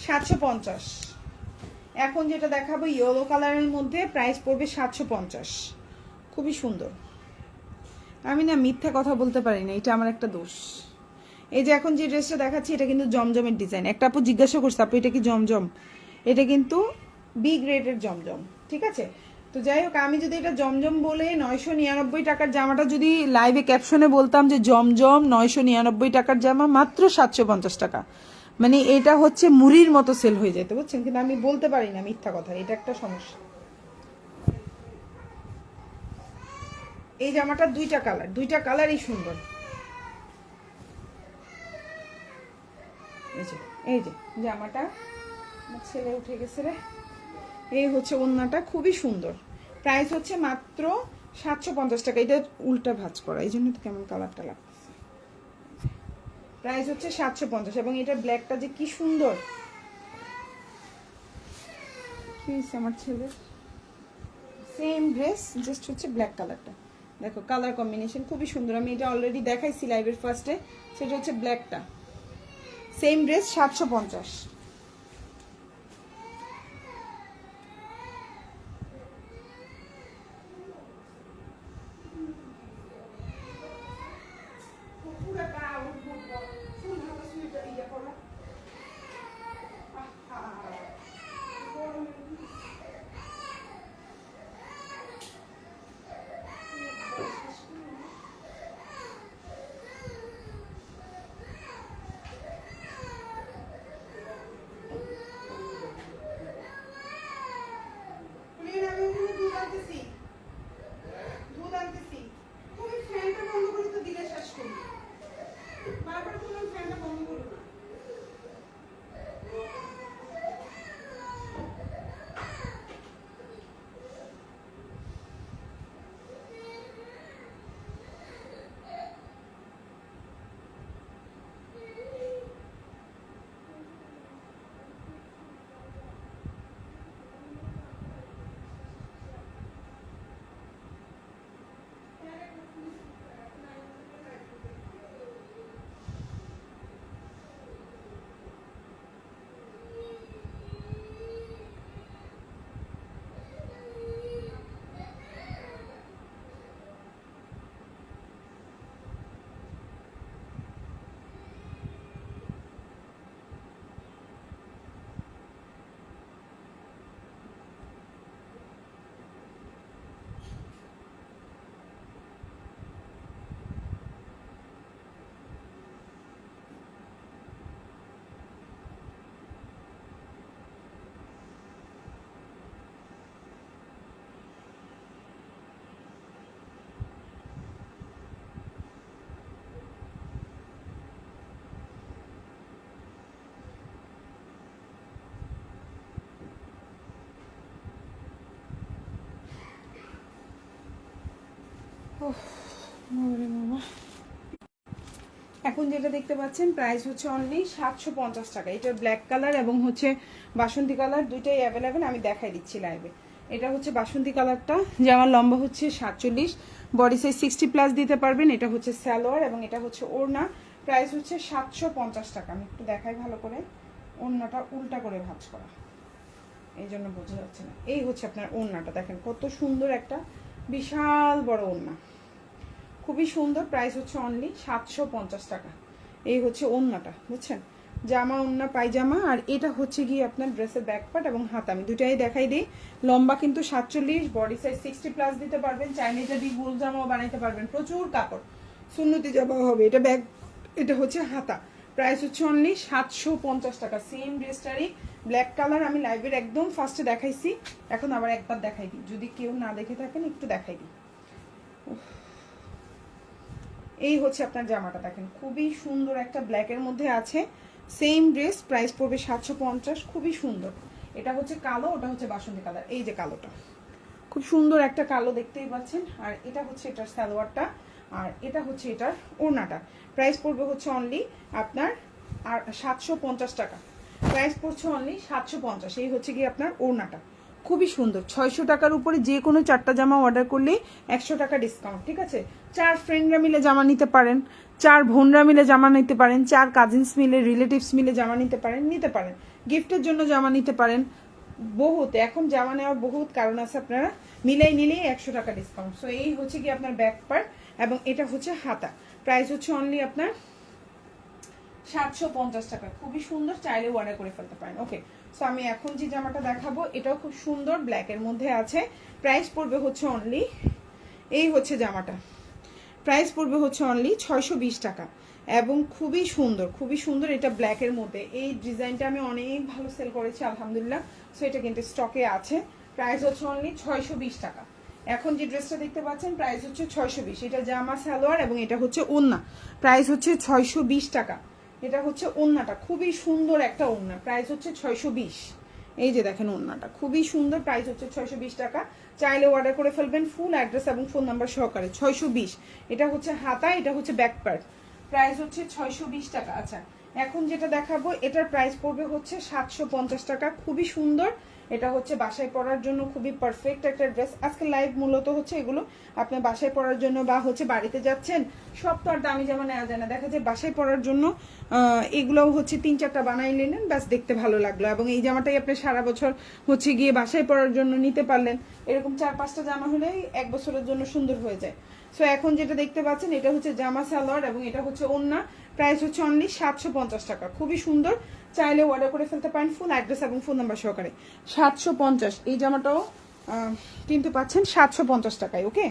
750। এখন যেটা দেখাবো ইয়েলো কালারের মধ্যে, প্রাইস পড়বে 750। খুবই সুন্দর। আমি না মিথ্যা কথা বলতে পারি না, এটা আমার একটা দোষ। এই যে এখন যে ড্রেসটা দেখাচ্ছি এটা কিন্তু জমজমের ডিজাইন। একটা আপু জিজ্ঞাসা করছে আপু এটা কি জমজম? এটা কিন্তু বি গ্রেডের জমজম, ঠিক আছে? তো যাই হোক, আমি যদি এটা জমজম বলে 999 টাকার জামাটা যদি লাইভে ক্যাপশনে বলতাম যে জমজম 999 টাকার জামা মাত্র 750 টাকা, মানে এটা হচ্ছে মুড়ির মতো সেল হয়ে যেত, বুঝছেন? কিন্তু আমি বলতে পারি না মিথ্যা কথা, এটা একটা সমস্যা। এই জামাটার দুইটা কালারই সুন্দর। এই যে জামাটা, আমার ছেলে উঠে গেছে রে। এই হচ্ছে ওড়নাটা, খুবই সুন্দর। প্রাইস হচ্ছে মাত্র 750 টাকা। এটা উল্টা ভাঁজ করা, এই জন্য তো কেমন কালারটা লাগতেছে। প্রাইস হচ্ছে 750। এবং এটার ব্ল্যাকটা যে কি সুন্দর। কি হয়েছে আমার ছেলে? সেম ড্রেস, জাস্ট হচ্ছে ব্ল্যাক কালারটা। দেখো কালার কম্বিনেশন খুবই সুন্দর। আমি এটা অলরেডি দেখাইছি লাইভের ফার্স্টে, সেটা হচ্ছে ব্ল্যাকটা। Same dress 750। দুধ আনতেছি, তুমি ফ্যানটা বন্ধ করে তো দিলে শেষ করি, বারবার তুমি ফ্যানটা বন্ধ করো না। এখন যেটা দেখতে পাচ্ছেন প্রাইস হচ্ছে অনলি 750 টাকা। এটার ব্ল্যাক কালার এবং হচ্ছে বাসন্তী কালার দুইটাই অ্যাভেলেবেল, আমি দেখাই দিচ্ছি লাইভে। এটা হচ্ছে বাসন্তী কালারটা, জামার লম্বা হচ্ছে 47, বডি সাইজ 60+ দিতে পারবেন। এটা হচ্ছে সালোয়ার এবং এটা হচ্ছে ওড়না। প্রাইস হচ্ছে 750 টাকা। আমি একটু দেখাই ভালো করে, ওড়নাটা উল্টা করে ভাঁজ করা, এই জন্য বোঝা যাচ্ছে না। এই হচ্ছে আপনার ওড়নাটা, দেখেন কত সুন্দর একটা বিশাল বড় ওড়না, খুবই সুন্দর। প্রাইস হচ্ছে অনলি 750 টাকা। এই হচ্ছে ওড়নাটা, বুঝছেন, জামা ওড়না পায়জামা। আর এটা হচ্ছে গিয়ে আপনার ড্রেসের ব্যাক পার্ট এবং হাত। আমি দুটাই দেখাই দিই। লম্বা কিন্তু 47, বডি সাইজ 60+ দিতে পারবেন। চাইনিজে দিয়ে গোল জামাও বানাইতে পারবেন, প্রচুর কাপড়, সুন্নতি জামাও হবে। এটা ব্যাক, এটা হচ্ছে হাতা। প্রাইস হচ্ছে অনলি 750 টাকা। সেম ড্রেসটারই ব্ল্যাক কালার আমি লাইভের একদম ফার্স্টে দেখাইছি, এখন আবার একবার দেখাই দিই, যদি কেউ না দেখে থাকেন একটু দেখাই দিই। এই হচ্ছে আপনার জামাটা, দেখেন খুবই সুন্দর একটা ব্ল্যাকের মধ্যে আছে। সেম ড্রেস, প্রাইস পড়বে 750, খুবই সুন্দর। এটা হচ্ছে কালো, ওটা হচ্ছে বাসন্তী কালার। এই যে কালোটা, খুব সুন্দর একটা কালো, দেখতেই পাচ্ছেন। আর এটা হচ্ছে এটার সালোয়ারটা, আর এটা হচ্ছে এটার ওড়নাটা। প্রাইস পড়বে হচ্ছে অনলি আপনার 750 টাকা। প্রাইস পড়ছে অনলি 750। এই হচ্ছে গিয়ে আপনার ওড়নাটা, খুবই সুন্দর। 600 টাকার উপরে যে কোনো 4টা জামা অর্ডার করলেই 100 টাকা ডিসকাউন্ট, ঠিক আছে। 4 ফ্রেন্ডরা মিলে জামা নিতে পারেন, 4 বোনরা মিলে জামা নিতে পারেন, 4 কাজিনস মিলে, রিলেটিভস মিলে জামা নিতে পারেন। গিফটের জন্য জামা নিতে পারেন। বহুত, এখন জামা নেওয়ার বহুত কারণ আছে, আপনারা মিলাই নিলেই 100 টাকা ডিসকাউন্ট। সো এই হচ্ছে কি আপনার ব্যাক পার্ট এবং এটা হচ্ছে হাতা। প্রাইস হচ্ছে অনলি আপনার 750 টাকা, খুবই সুন্দর, চাইলে অর্ডার করে ফেলতে পারেন। ওকে, সো আমি এখন যে জামাটা দেখাবো এটাও খুব সুন্দর, ব্ল্যাকের মধ্যে আছে। প্রাইস পড়বে হচ্ছে অনলি, এই হচ্ছে জামাটা, প্রাইস পড়বে হচ্ছে অনলি 620 টাকা এবং খুবই সুন্দর, খুবই সুন্দর। এটা ব্ল্যাকের মধ্যে, এই ডিজাইনটা আমি অনেক ভালো সেল করেছি আলহামদুলিল্লাহ। সো এটা কিন্তু স্টকে আছে। প্রাইস হচ্ছে অনলি 620 টাকা। এখন যে ড্রেসটা দেখতে পাচ্ছেন প্রাইস হচ্ছে 620। এটা জামা সালোয়ার এবং এটা হচ্ছে ওড়না। প্রাইস হচ্ছে 620 টাকা। এটা হচ্ছে ওড়নাটা, খুবই সুন্দর একটা ওড়না। প্রাইস হচ্ছে 620। এই যে দেখেন ওড়নাটা খুবই সুন্দর, প্রাইস হচ্ছে 620 টাকা। চাইলে অর্ডার করে ফেলবেন ফুল অ্যাড্রেস এবং ফোন নাম্বার সহকারে। 620। এটা হচ্ছে হাতা, এটা হচ্ছে ব্যাক পার্ট। প্রাইস হচ্ছে 620 টাকা। আচ্ছা, এখন যেটা দেখাবো এটার প্রাইস পড়বে হচ্ছে 750 টাকা। খুবই সুন্দর, এটা হচ্ছে বাসায় পরার জন্য খুবই পারফেক্ট একটা ড্রেস। আজকে লাইভ মূলত হচ্ছে এগুলো আপনি বাসায় পরার জন্য বা হচ্ছে বাড়িতে যাচ্ছেন, সব তো আর দামি জামা নেওয়া যায় না। দেখা যায় বাসায় পরার জন্য এগুলোও হচ্ছে 3-4টা বানাই নিলেন, ব্যাস দেখতে ভালো লাগলো। এবং এই জামাটাই আপনি সারা বছর হচ্ছে গিয়ে বাসায় পরার জন্য নিতে পারলেন। এরকম 4-5টা জামা হলেই 1 বছরের জন্য সুন্দর হয়ে যায়। সো এখন যেটা দেখতে পাচ্ছেন এটা হচ্ছে জামা সালোয়ার এবং এটা হচ্ছে ওড়না। প্রাইস হচ্ছে অনলি 750 টাকা, খুবই সুন্দর। চাইলে অর্ডার করে ফেলতে পারেন ফুল অ্যাড্রেস এবং ফোন নাম্বার সহকারে। 750। এই জামাটাও কিনতে পাচ্ছেন 750 টাকায়। ওকে,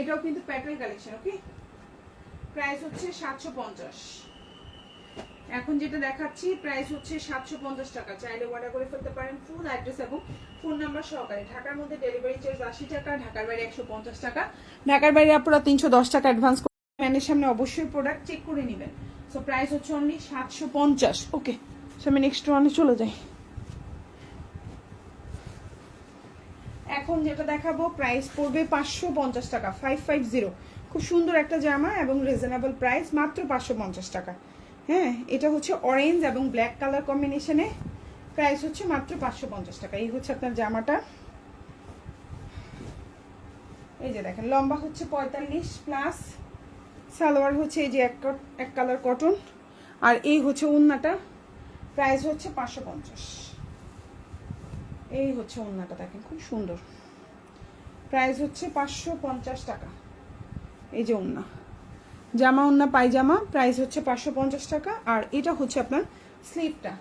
এটাও কিন্তু প্যাটার্ন কালেকশন। ওকে, প্রাইস হচ্ছে 750। এখন যেটা দেখাচ্ছি প্রাইস হচ্ছে 750 টাকা। চাইলে অর্ডার করে ফেলতে পারেন ফুল অ্যাড্রেস এবং ফোন নাম্বার সহকারে। ঢাকার মধ্যে ডেলিভারি চার্জ 80 টাকা, ঢাকার বাইরে 150 টাকা। ঢাকার বাইরে আপনারা 310 টাকা অ্যাডভান্স করে ম্যানের সামনে অবশ্যই প্রোডাক্ট চেক করে নেবেন। সো প্রাইস হচ্ছে অনলি 750। ওকে, সো আমি নেক্সট ওয়ানে চলে যাই। এখন যেটা দেখাবো প্রাইস পড়বে 550 টাকা, 550। খুব সুন্দর একটা জামা এবং রিজনেবল প্রাইস, মাত্র 550 টাকা। হ্যাঁ, এটা হচ্ছে অরেঞ্জ এবং ব্ল্যাক কালার কম্বিনেশনে। প্রাইস হচ্ছে মাত্র 550 টাকা। এই হচ্ছে আপনার জামাটা। এই যে দেখেন লম্বা হচ্ছে 45+, সালোয়ার হচ্ছে এই যে এক কালার কটন, আর এই হচ্ছে ওড়নাটা। প্রাইস হচ্ছে 550। এই হচ্ছে ওড়নাটা, দেখেন খুব সুন্দর। প্রাইস হচ্ছে 550 টাকা। এই যে ওড়না, জামা ওড়না পায়জামা। প্রাইস হচ্ছে 550 টাকা। আর এটা হচ্ছে আপনার স্লিভটা,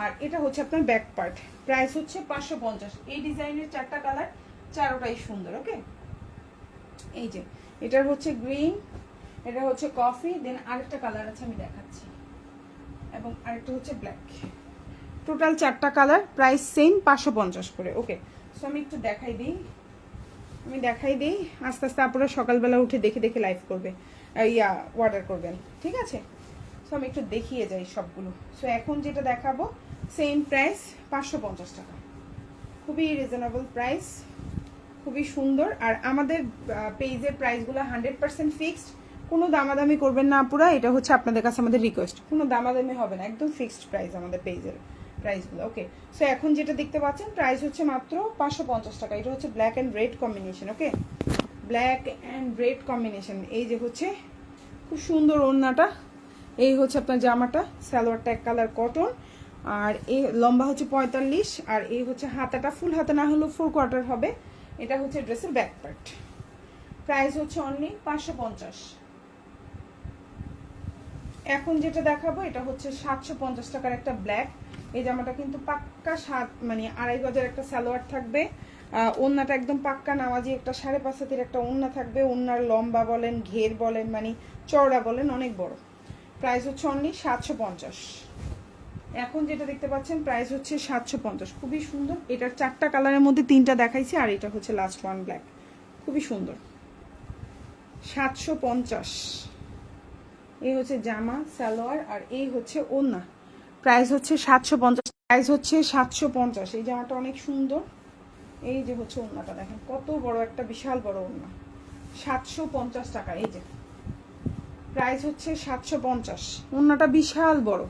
আর এটা হচ্ছে আপনার ব্যাক পার্ট। প্রাইস হচ্ছে 550। এই ডিজাইনের 4টা কালার, 4টাই সুন্দর। ওকে, এই যে এটার হচ্ছে গ্রিন, এটা হচ্ছে কফি, দেন আরেকটা কালার আছে আমি দেখাচ্ছি, এবং আরেকটা হচ্ছে ব্ল্যাক। টোটাল 4টা কালার, প্রাইস সেম 550 করে। ওকে, সো আমি একটু দেখাই দিই, আস্তে আস্তে আপনারা সকালবেলা উঠে দেখে দেখে লাইভ করবে, অর্ডার করবেন, ঠিক আছে। সো আমি একটু দেখিয়ে যাই সবগুলো। সো এখন যেটা দেখাবো সেম প্রাইস 550 টাকা, খুবই রিজনেবল প্রাইস, খুবই সুন্দর। আর আমাদের পেজের প্রাইসগুলো 100% ফিক্সড, কোনো দামাদামি করবেন না আপুরা। এটা হচ্ছে আপনাদের কাছে আমাদের রিকোয়েস্ট, কোনো দামাদামি হবে না, একদম ফিক্সড প্রাইস আমাদের পেজের। প্রাইসগুলো। ওকে, সো এখন যেটা দেখতে পাচ্ছেন প্রাইস হচ্ছে মাত্র 550 টাকা। এটা হচ্ছে black and red combination. Okay, black and red combination. এই যে হচ্ছে খুব সুন্দর ওড়নাটা, এই হচ্ছে আপনার জামাটা, সালোয়ারটা এক কালার কটন, আর এই লম্বা হচ্ছে 45, আর এই হচ্ছে হাতাটা ফুল হাতা না হলেও 4/4 হবে। এটা হচ্ছে ড্রেসের ব্যাক পার্ট। প্রাইস হচ্ছে অনলি 550। এখন যেটা দেখাবো এটা হচ্ছে 750 টাকার একটা ব্ল্যাক। এই জামাটা কিন্তু পাক্কা মানে 2.5 গজের একটা সালোয়ার থাকবে, ওড়নাটা একদম পাক্কা নামাজি একটা 5.5 হাতের একটা ওড়না থাকবে। ওড়নার লম্বা বলেন, ঘের বলেন, মানে চওড়া বলেন, অনেক বড়। প্রাইস হচ্ছে অনলি 750। এখন যেটা দেখতে পাচ্ছেন প্রাইস হচ্ছে 750, খুবই সুন্দর। এটার 4টা কালারের মধ্যে 3টা দেখাইছি, আর এটা হচ্ছে লাস্ট ওয়ান ব্ল্যাক, খুবই সুন্দর। 750। এই হচ্ছে জামা, সালোয়ার, আর এই হচ্ছে ওড়না। প্রাইস হচ্ছে 750। প্রাইস হচ্ছে 750। এই জামাটা অনেক সুন্দর। এই যে হচ্ছে ওড়নাটা দেখেন কত বড় একটা বিশাল বড় ওড়না, 750 টাকা। এই যে প্রাইস হচ্ছে 750। ওড়নাটা বিশাল বড়।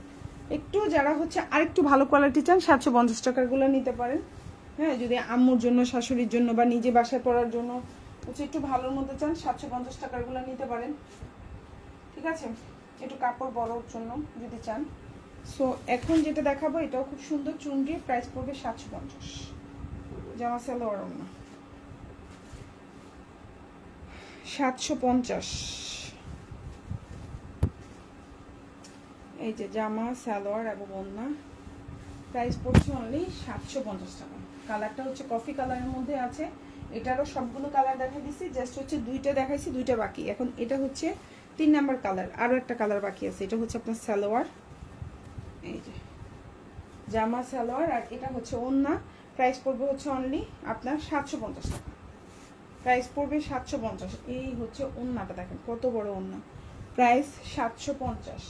একটু যারা হচ্ছে আরেকটু ভালো কোয়ালিটি চান 750 টাকার গুলো নিতে পারেন। হ্যাঁ, যদি আম্মুর জন্য, শাশুড়ির জন্য বা নিজে বাসায় পড়ার জন্য হচ্ছে একটু ভালোর মধ্যে চান 750 টাকার গুলো নিতে পারেন। ঠিক আছে, একটু কাপড় বড়োর জন্য যদি চান। সো এখন যেটা দেখাবো এটাও খুব সুন্দর চুনরি, প্রাইস পড়বে 750। জামা সালোয়ার ওড়না 750। এই যে জামা, সালোয়ার এবং ওড়না, প্রাইস পড়ছে অনলি 750 টাকা। কালারটা হচ্ছে কফি কালারের মধ্যে আছে। এটারও সবগুলো কালার দেখা দিচ্ছি, জাস্ট হচ্ছে 2টা দেখাইছি, 2টা বাকি। এখন এটা হচ্ছে 3 নাম্বার কালার, আরও একটা কালার বাকি আছে। এটা হচ্ছে আপনার সালোয়ার, এই যে জামা সালোয়ার, আর এটা হচ্ছে ওড়না। প্রাইস পড়বে হচ্ছে অনলি আপনার 750 টাকা। প্রাইস পড়বে 750। এই হচ্ছে ওড়নাটা দেখেন কত বড় ওড়না, প্রাইস 750।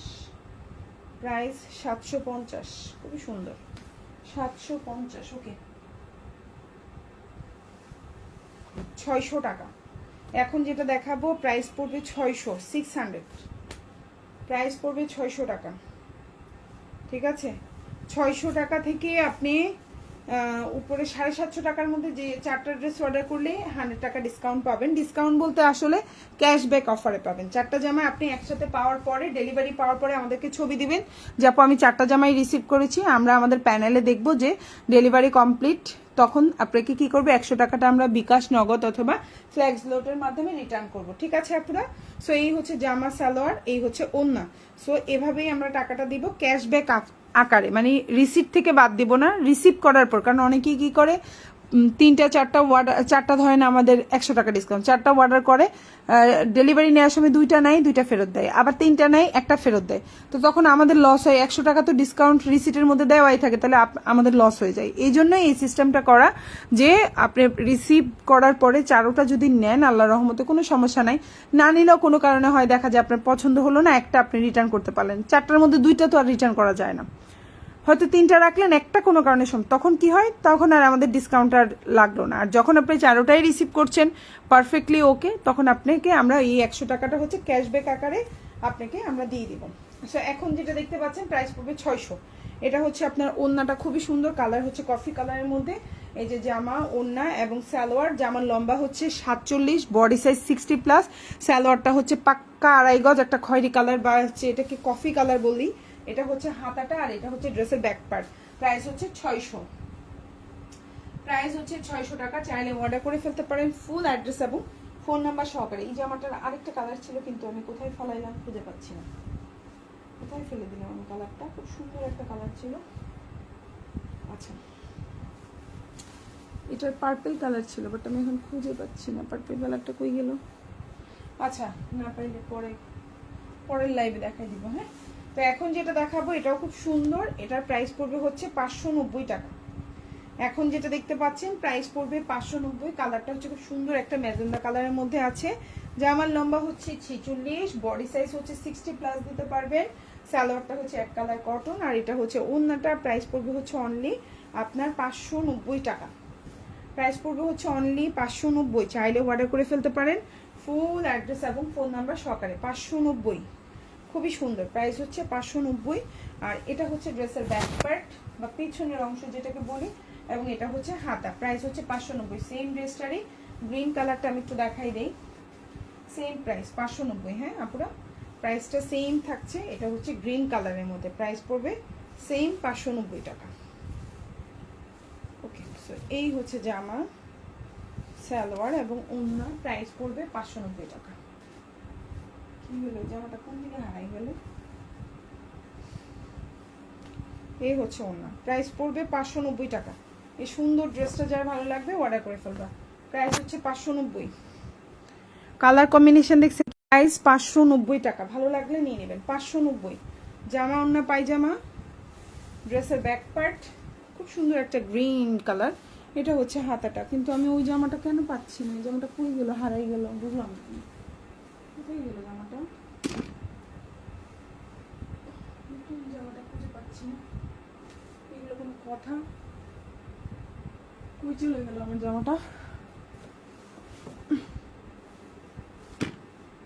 প্রাইস 750, খুবই সুন্দর। 750। ওকে, 600 টাকা। এখন যেটা দেখাবো প্রাইস পড়বে 600। প্রাইস পড়বে 600 টাকা। ঠিক আছে, 600 টাকা থেকে আপনি উপরে 750 টাকার মধ্যে যে 4টা ড্রেস অর্ডার করলে 100 টাকা ডিসকাউন্ট পাবেন। ডিসকাউন্ট বলতে আসলে ক্যাশব্যাক অফারে পাবেন। 4টা জামা আপনি একসাথে পাওয়ার পরে, ডেলিভারি পাওয়ার পরে আমাদেরকে ছবি দিবেন যে আপু আমি 4টা জামাই রিসিভ করেছি। আমরা আমাদের প্যানেলে দেখব যে ডেলিভারি কমপ্লিট, তখন আপনাকে কি করবে 100 টাকাটা আমরা বিকাশ, নগদ অথবা ফ্ল্যাক্স লোডের মাধ্যমে রিটার্ন করব। ঠিক আছে আপনারা? সো এই হচ্ছে জামা সালোয়ার, এই হচ্ছে ওড়না। সো এভাবেই আমরা টাকাটা দিব ক্যাশব্যাক আকারে, মানে রিসিপ্ট থেকে বাদ দিব না, রিসিভ করার পর। কারণ অনেকেই কি করে 3টা 4টা অর্ডার, 4টা ধরেন আমাদের 100 টাকা ডিসকাউন্ট, 4টা অর্ডার করে ডেলিভারি নেওয়ার সময় 2টা নেয়, 2টা ফেরত দেয়, আবার 3টা নেয়, 1টা ফেরত দেয়। তো তখন আমাদের লস হয়। 100 টাকা তো ডিসকাউন্ট রিসিটের মধ্যে দেওয়াই থাকে, তাহলে আমাদের লস হয়ে যায়। এই জন্যই এই সিস্টেমটা করা যে আপনি রিসিভ করার পরে 4টা যদি নেন আল্লাহর রহমতে কোনো সমস্যা নাই, না নিলেও কোনো কারণে হয় দেখা যায় আপনার পছন্দ হলো না, একটা আপনি রিটার্ন করতে পারলেন। 4টার মধ্যে 2টা তো আর রিটার্ন করা যায় না, হয়তো 3টা রাখলেন, একটা কোনো কারণে তখন কি হয়, তখন আর আমাদের ডিসকাউন্ট আর লাগলো না। আর যখন আপনি 4টাই রিসিভ করছেন পারফেক্টলি ওকে, তখন আপনাকে আমরা এই 100 টাকাটা হচ্ছে ক্যাশব্যাক আকারে আপনাকে আমরা দিয়ে দিব। সো এখন যেটা দেখতে পাচ্ছেন প্রাইস পড়বে 600। এটা হচ্ছে আপনার ওড়নাটা খুবই সুন্দর, কালার হচ্ছে কফি কালারের মধ্যে। এই যে জামা, ওড়না এবং সালোয়ার। জামার লম্বা হচ্ছে 47, বডি সাইজ 60+। সালোয়ারটা হচ্ছে পাক্কা 2.5 গজ, একটা খয়েরি কালার বা হচ্ছে এটাকে কফি কালার বলি। এটা হচ্ছে হাতাটা, আর এটা হচ্ছে ড্রেসের ব্যাক পার্ট। প্রাইস হচ্ছে 600। প্রাইস হচ্ছে 600 টাকা। চাইলে অর্ডার করে ফেলতে পারেন ফুল অ্যাড্রেস এবং ফোন নাম্বার সহকারে। এই জামাটার আরেকটা কালার ছিল, কিন্তু আমি কোথায় ফলাইলাম খুঁজে পাচ্ছি না, কোথায় ফেলে দিলাম আমি কালারটা, খুব সুন্দর একটা কালার ছিল। আচ্ছা, এটার পার্পল কালার ছিল, বাট আমি এখন খুঁজে পাচ্ছি না পার্পল কালারটা কই গেল। আচ্ছা, না পাইলে পরের লাইভে দেখাই দিব। হ্যাঁ, তো এখন যেটা দেখাবো এটাও খুব সুন্দর। এটার প্রাইস পড়বে হচ্ছে 590 টাকা। এখন যেটা দেখতে পাচ্ছেন প্রাইস পড়বে 590। কালারটা হচ্ছে খুব সুন্দর একটা ম্যাজেন্ডা কালারের মধ্যে আছে। জামার লম্বা হচ্ছে 46, বডি সাইজ হচ্ছে 60+ দিতে পারবেন। সালোয়ারটা হচ্ছে এক কালার কটন, আর এটা হচ্ছে ওড়নাটা। প্রাইস পড়বে হচ্ছে অনলি আপনার 590 টাকা। প্রাইস পড়বে হচ্ছে অনলি 590। চাইলে অর্ডার করে ফেলতে পারেন ফুল অ্যাড্রেস এবং ফোন নাম্বার সহকারে। 590, খুবই সুন্দর। প্রাইস হচ্ছে 590। আর এটা হচ্ছে ড্রেসের ব্যাক পার্ট, বা পেছনের অংশ যেটাকে বলি, এবং এটা হচ্ছে হাতা। প্রাইস হচ্ছে 590। সেম ড্রেসটারই গ্রিন কালারটা আমি একটু দেখাই দেই। Same price 590। হ্যাঁ আপুরা, প্রাইসটা সেম থাকছে। এটা হচ্ছে গ্রিন কালারের মধ্যে, প্রাইস পড়বে সেম 590 টাকা। ওকে, সো এই হচ্ছে জামা, সালোয়ার এবং ওড়না, প্রাইস পড়বে 590 টাকা। কি হলো, জামাটা কোন দিকে হারাই গেল? এই হচ্ছে ওড়না, প্রাইস পড়বে 590 টাকা। এই সুন্দর ড্রেসটা যার ভালো লাগবে অর্ডার করে ফেলবা। প্রাইস হচ্ছে 590। কালার কম্বিনেশন দেখছি, প্রাইস 590 টাকা। ভালো লাগলে নিয়ে নেবেন। 590 জামা, ওড়না, পায়জামা, ড্রেসের ব্যাক পার্ট খুব সুন্দর একটা গ্রিন কালার। এটা হচ্ছে হাতাটা, কিন্তু আমি ওই জামাটা কেন পাচ্ছি না? এই জামাটা কই গেল, হারাই গেল, বুঝলাম না কোথায় গেল জামাটা। জামাটা খুঁজে পাচ্ছি না, এগুলো কোনো কথা? কই চলে গেল আমার জামাটা?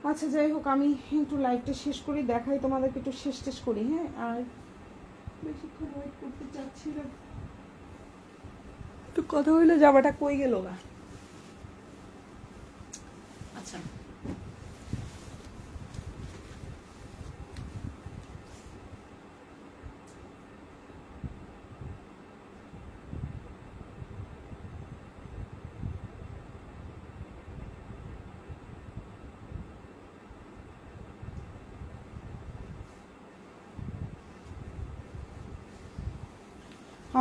আচ্ছা যাই হোক, আমি একটু লাইভটা শেষ করি, দেখাই তোমাদেরকে, একটু শেষ করি। হ্যাঁ, আর বেশিক্ষণ ওয়েট করতে চাচ্ছি না, একটু কথা হইলো, জামাটা কই গেল না। আচ্ছা,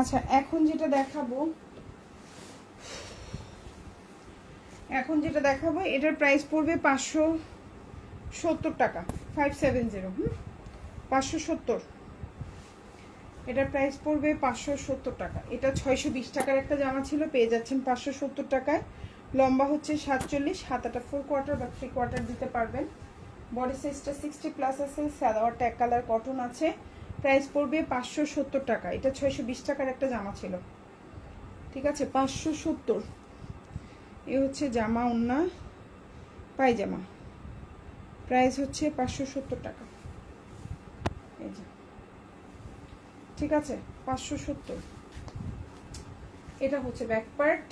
আচ্ছা এখন যেটা দেখাবো, এটার প্রাইস পড়বে 570 টাকা। 570, 570, এটার প্রাইস পড়বে 570 টাকা। এটা 620 টাকার একটা জামা ছিল, পেয়ে যাচ্ছেন 570 টাকায়। লম্বা হচ্ছে 47, হাতাটা 4 কোয়ার্টার বা 3 কোয়ার্টার দিতে পারবেন। বডি সাইজটা 60+ আছে, সালোয়ারটা এক কালার কটন আছে। প্রাইস পড়বে 570 টাকা। এটা 620 টাকার একটা জামা ছিল, ঠিক আছে, 570। এ হচ্ছে জামা, ওড়না, পায়জামা, প্রাইস হচ্ছে 570 টাকা। এই যে, ঠিক আছে, 570। এটা হচ্ছে ব্যাক পার্ট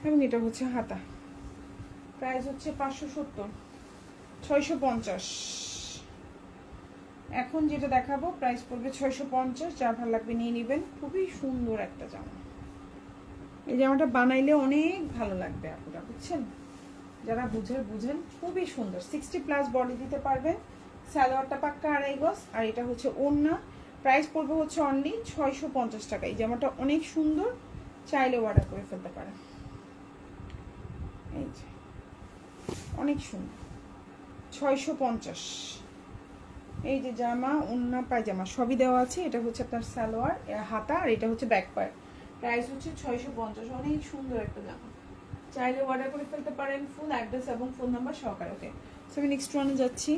এবং এটা হচ্ছে হাতা। প্রাইস হচ্ছে 570, 650। এখন যেটা দেখাবো প্রাইস পড়বে 650। যা ভালো লাগবে নিয়ে নেবেন। খুবই সুন্দর একটা জামা, এই জামাটা বানাইলে অনেক ভালো লাগবে আপনারা, বুঝছেন? যারা বুঝেন, খুবই সুন্দর। 60+ বডি দিতে পারবেন। সালোয়ারটা পাক্কা 2.5 গজ, আর এটা হচ্ছে ওড়না। প্রাইস পড়বে হচ্ছে অনলি 650 টাকা। এই জামাটা অনেক সুন্দর, চাইলে অর্ডার করে ফেলতে পারেন। এই যে, অনেক সুন্দর, 650। এই যে জামা, ওড়না, পায়জামা সবই দেওয়া আছে। এটা হচ্ছে আপনার সালোয়ার, হাতা, আর এটা হচ্ছে ব্যাক পার্ট। প্রাইস হচ্ছে 650। অনেক সুন্দর একটা জামা, চাইলে অর্ডার করে ফেলতে পারেন। ফুল অ্যাড্রেস এবং ফোন নাম্বার সহকারে। ওকে, সো আমি নেক্সট ওয়ানে যাচ্ছি।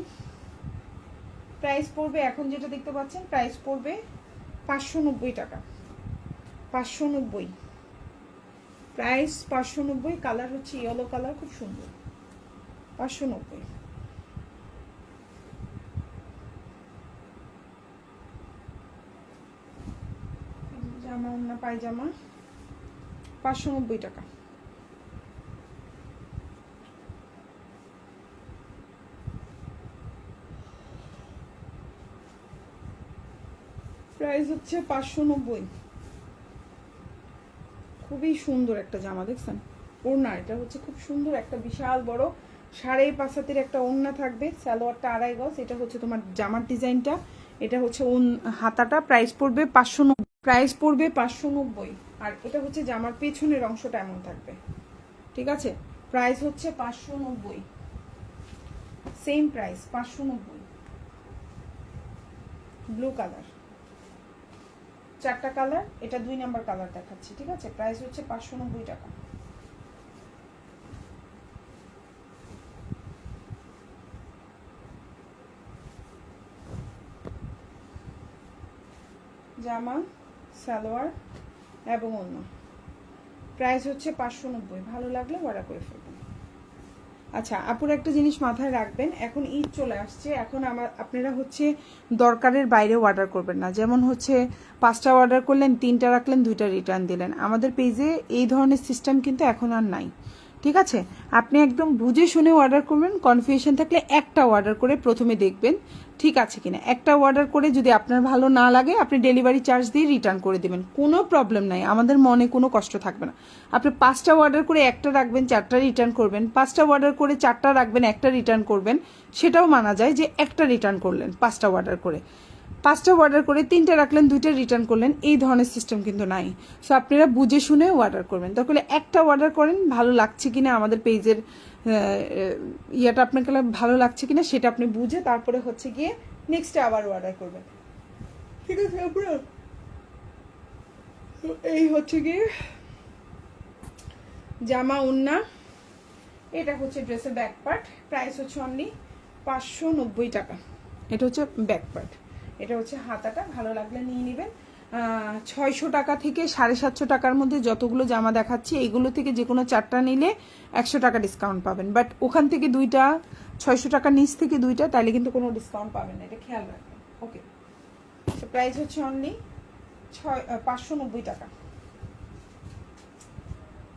প্রাইস পড়বে, এখন যেটা দেখতে পাচ্ছেন, প্রাইস পড়বে 590 টাকা। 590, প্রাইস 590। কালার হচ্ছে ইয়েলো কালার, খুব সুন্দর, 590। জামা, ওড়না, পায়জামা, 590 টাকা। প্রাইস হচ্ছে 590। খুবই সুন্দর একটা জামা, দেখছেন? ওড়না, এটা হচ্ছে খুব সুন্দর একটা বিশাল বড় 5.5 হাতের একটা ওড়না থাকবে। সালোয়ারটা 2.5 গজ। এটা হচ্ছে তোমার জামার ডিজাইনটা, এটা হচ্ছে হাতাটা। প্রাইস পড়বে 590। প্রাইস পড়বে 590। আর এটা হচ্ছে জামার পেছনের অংশটা এমন থাকবে, ঠিক আছে? প্রাইস হচ্ছে 590, সেম প্রাইস 590। ব্লু কালার, 4টা কালার, এটা 2 নাম্বার কালার দেখাচ্ছি, ঠিক আছে? প্রাইস হচ্ছে 590 টাকা। জামা, সালোয়ার এবং ওড়না, প্রাইস হচ্ছে 590। ভালো লাগলে অর্ডার করে ফেলবেন। আচ্ছা আপুর একটা জিনিস মাথায় রাখবেন, এখন ঈদ চলে আসছে, এখন আপনারা হচ্ছে দরকারের বাইরে অর্ডার করবেন না। যেমন হচ্ছে 5টা অর্ডার করলেন, 3টা রাখলেন, 2টা রিটার্ন দিলেন। আমাদের পেজে এই ধরনের সিস্টেম কিন্তু এখন আর নাই, ঠিক আছে? আপনি একদম বুঝে শুনে অর্ডার করবেন। কনফিউশন থাকলে একটা অর্ডার করে প্রথমে দেখবেন ঠিক আছে কিনা। একটা অর্ডার করে যদি আপনার ভালো না লাগে আপনি ডেলিভারি চার্জ দিয়ে রিটার্ন করে দেবেন, কোনো প্রবলেম নাই, আমাদের মনে কোনো কষ্ট থাকবে না। আপনি 5টা অর্ডার করে একটা রাখবেন, 4টা রিটার্ন করবেন, 5টা অর্ডার করে 4টা রাখবেন, একটা রিটার্ন করবেন, সেটাও মানা যায় যে একটা রিটার্ন করলেন 5টা অর্ডার করে। 5টা অর্ডার করে 3টা রাখলেন, 2টা রিটার্ন করলেন, এই ধরনের সিস্টেম কিন্তু নাই। সো আপনারা বুঝে শুনে অর্ডার করবেন। তাহলে একটা অর্ডার করেন, ভালো লাগছে কিনা আমাদের পেজের ইয়েটা আপনাকে ভালো লাগছে কিনা সেটা আপনি বুঝে তারপরে হচ্ছে গিয়ে নেক্সটে আবার অর্ডার করবেন, ঠিক আছে আপনার? এই হচ্ছে গিয়ে জামা ওন্না, এটা হচ্ছে ড্রেসের ব্যাক পার্ট। প্রাইস হচ্ছে অনলি 590 টাকা। এটা হচ্ছে ব্যাক পার্ট, এটা হচ্ছে হাতাটা। ভালো লাগলে নিয়ে নেবেন। 600 টাকা থেকে 750 টাকার মধ্যে যতগুলো জামা দেখাচ্ছি এগুলো থেকে যে কোনো 4টা নিলে 100 টাকা ডিসকাউন্ট পাবেন। বাট ওখান থেকে 2টা 600 টাকা নিচ থেকে 2টা তাহলে কিন্তু কোনো ডিসকাউন্ট পাবেন না, এটা খেয়াল রাখবেন। ওকে, প্রাইস হচ্ছে অনলি 590 টাকা।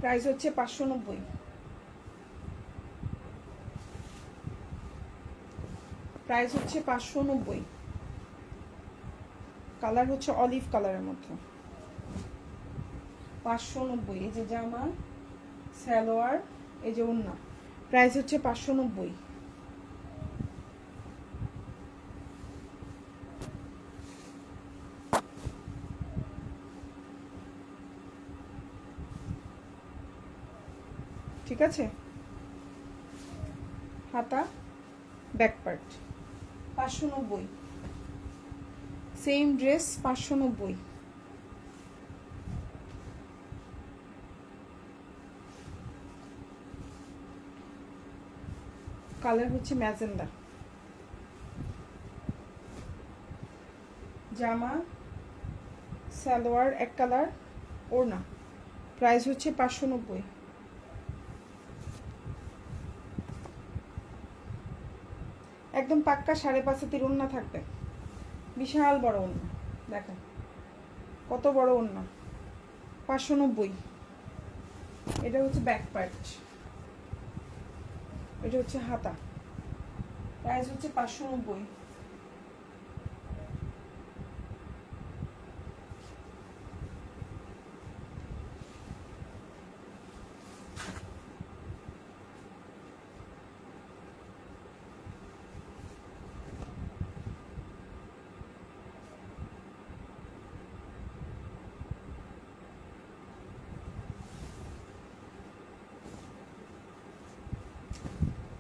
প্রাইস হচ্ছে 590। প্রাইস হচ্ছে 590। কালার হচ্ছে অলিভ কালারের মধ্যে। 590। এই যে জামা, সালোয়ার, এই যে ওড়না। প্রাইস হচ্ছে 590। ঠিক আছে? হাতা, back part 590। Same dress 590। Colour হচ্ছে ম্যাজেন্ডা। জামা, সালোয়ার এক কালার, ওড়না। প্রাইস হচ্ছে 590। একদম পাক্কা 5.5 হাতের ওড়না থাকবে, বিশাল বড় ওড়না। দেখেন কত বড় ওড়না, 590। এটা হচ্ছে ব্যাক পার্ট, এটা হচ্ছে হাতা। প্রাইস হচ্ছে 590।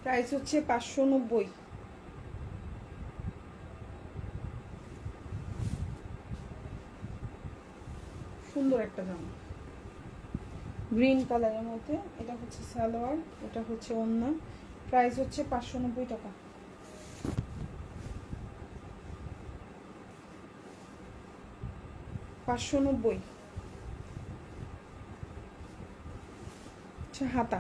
প্রাইস হচ্ছে 590। সুন্দর একটা জামা, গ্রিন কালারের মধ্যে। এটা হচ্ছে সালোয়ার, এটা হচ্ছে ওড়না। প্রাইস হচ্ছে 590 টাকা। আচ্ছা, হাতা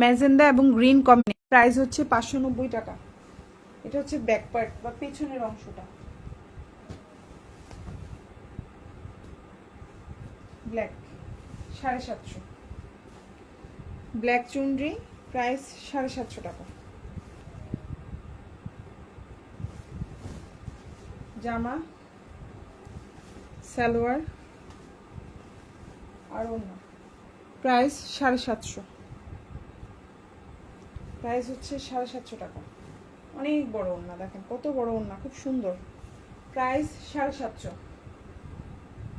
ম্যাজেন্ডা এবং গ্রিন কম্বিনেশন। প্রাইস হচ্ছে 590 টাকা। এটা হচ্ছে ব্যাক পার্ট বা পেছনের অংশটা, ব্ল্যাক 750। ব্ল্যাক চুনরি, প্রাইস 750 টাকা। জামা, সালোয়ার আর ওড়না। প্রাইস 750। প্রাইস হচ্ছে 750 টাকা। অনেক বড় ওড়না, দেখেন কত বড় ওড়না, খুব সুন্দর। প্রাইস 750,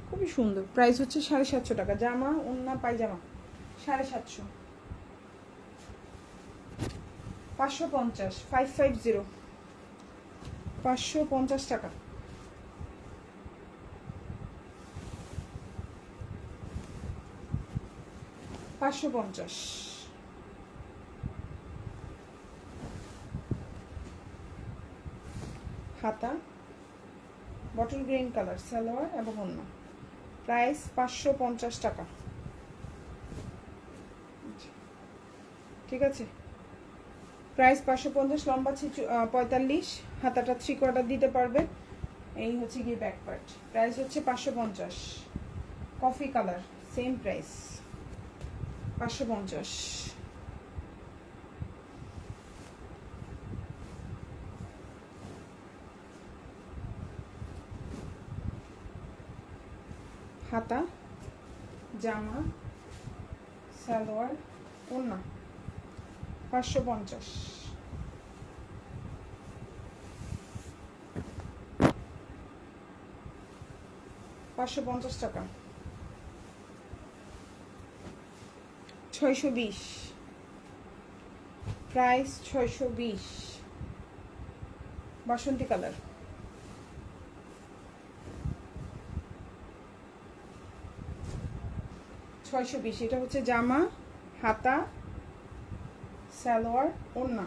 খুবই সুন্দর। প্রাইস হচ্ছে 750 টাকা। জামা, ওড়না, পায়জামা 750। 550, 550, 550 টাকা। 550। হাতা, বটল গ্রিন কালার, সালোয়ার এবং ওড়না। প্রাইস 550 টাকা। ঠিক আছে? প্রাইস 550, লম্বা 45, হাতাটা 3/4 দিতে পারবে। এই হচ্ছে গিয়ে ব্যাক পার্ট। প্রাইস হচ্ছে 550। Coffee colour, same price 550। হাতা, জামা, সালোয়ার, ওড়না 550। 550 টাকা। 620, প্রাইস 620। বাসন্তী কালার, এটা হচ্ছে জামা, হাতা, সালোয়ার, ওড়না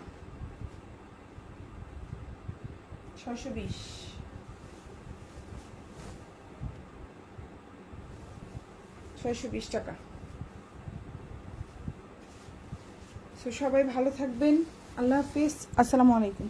620। 620 টাকা। সো সবাই ভালো থাকবেন, আল্লাহ হাফিজ, আসসালামু আলাইকুম।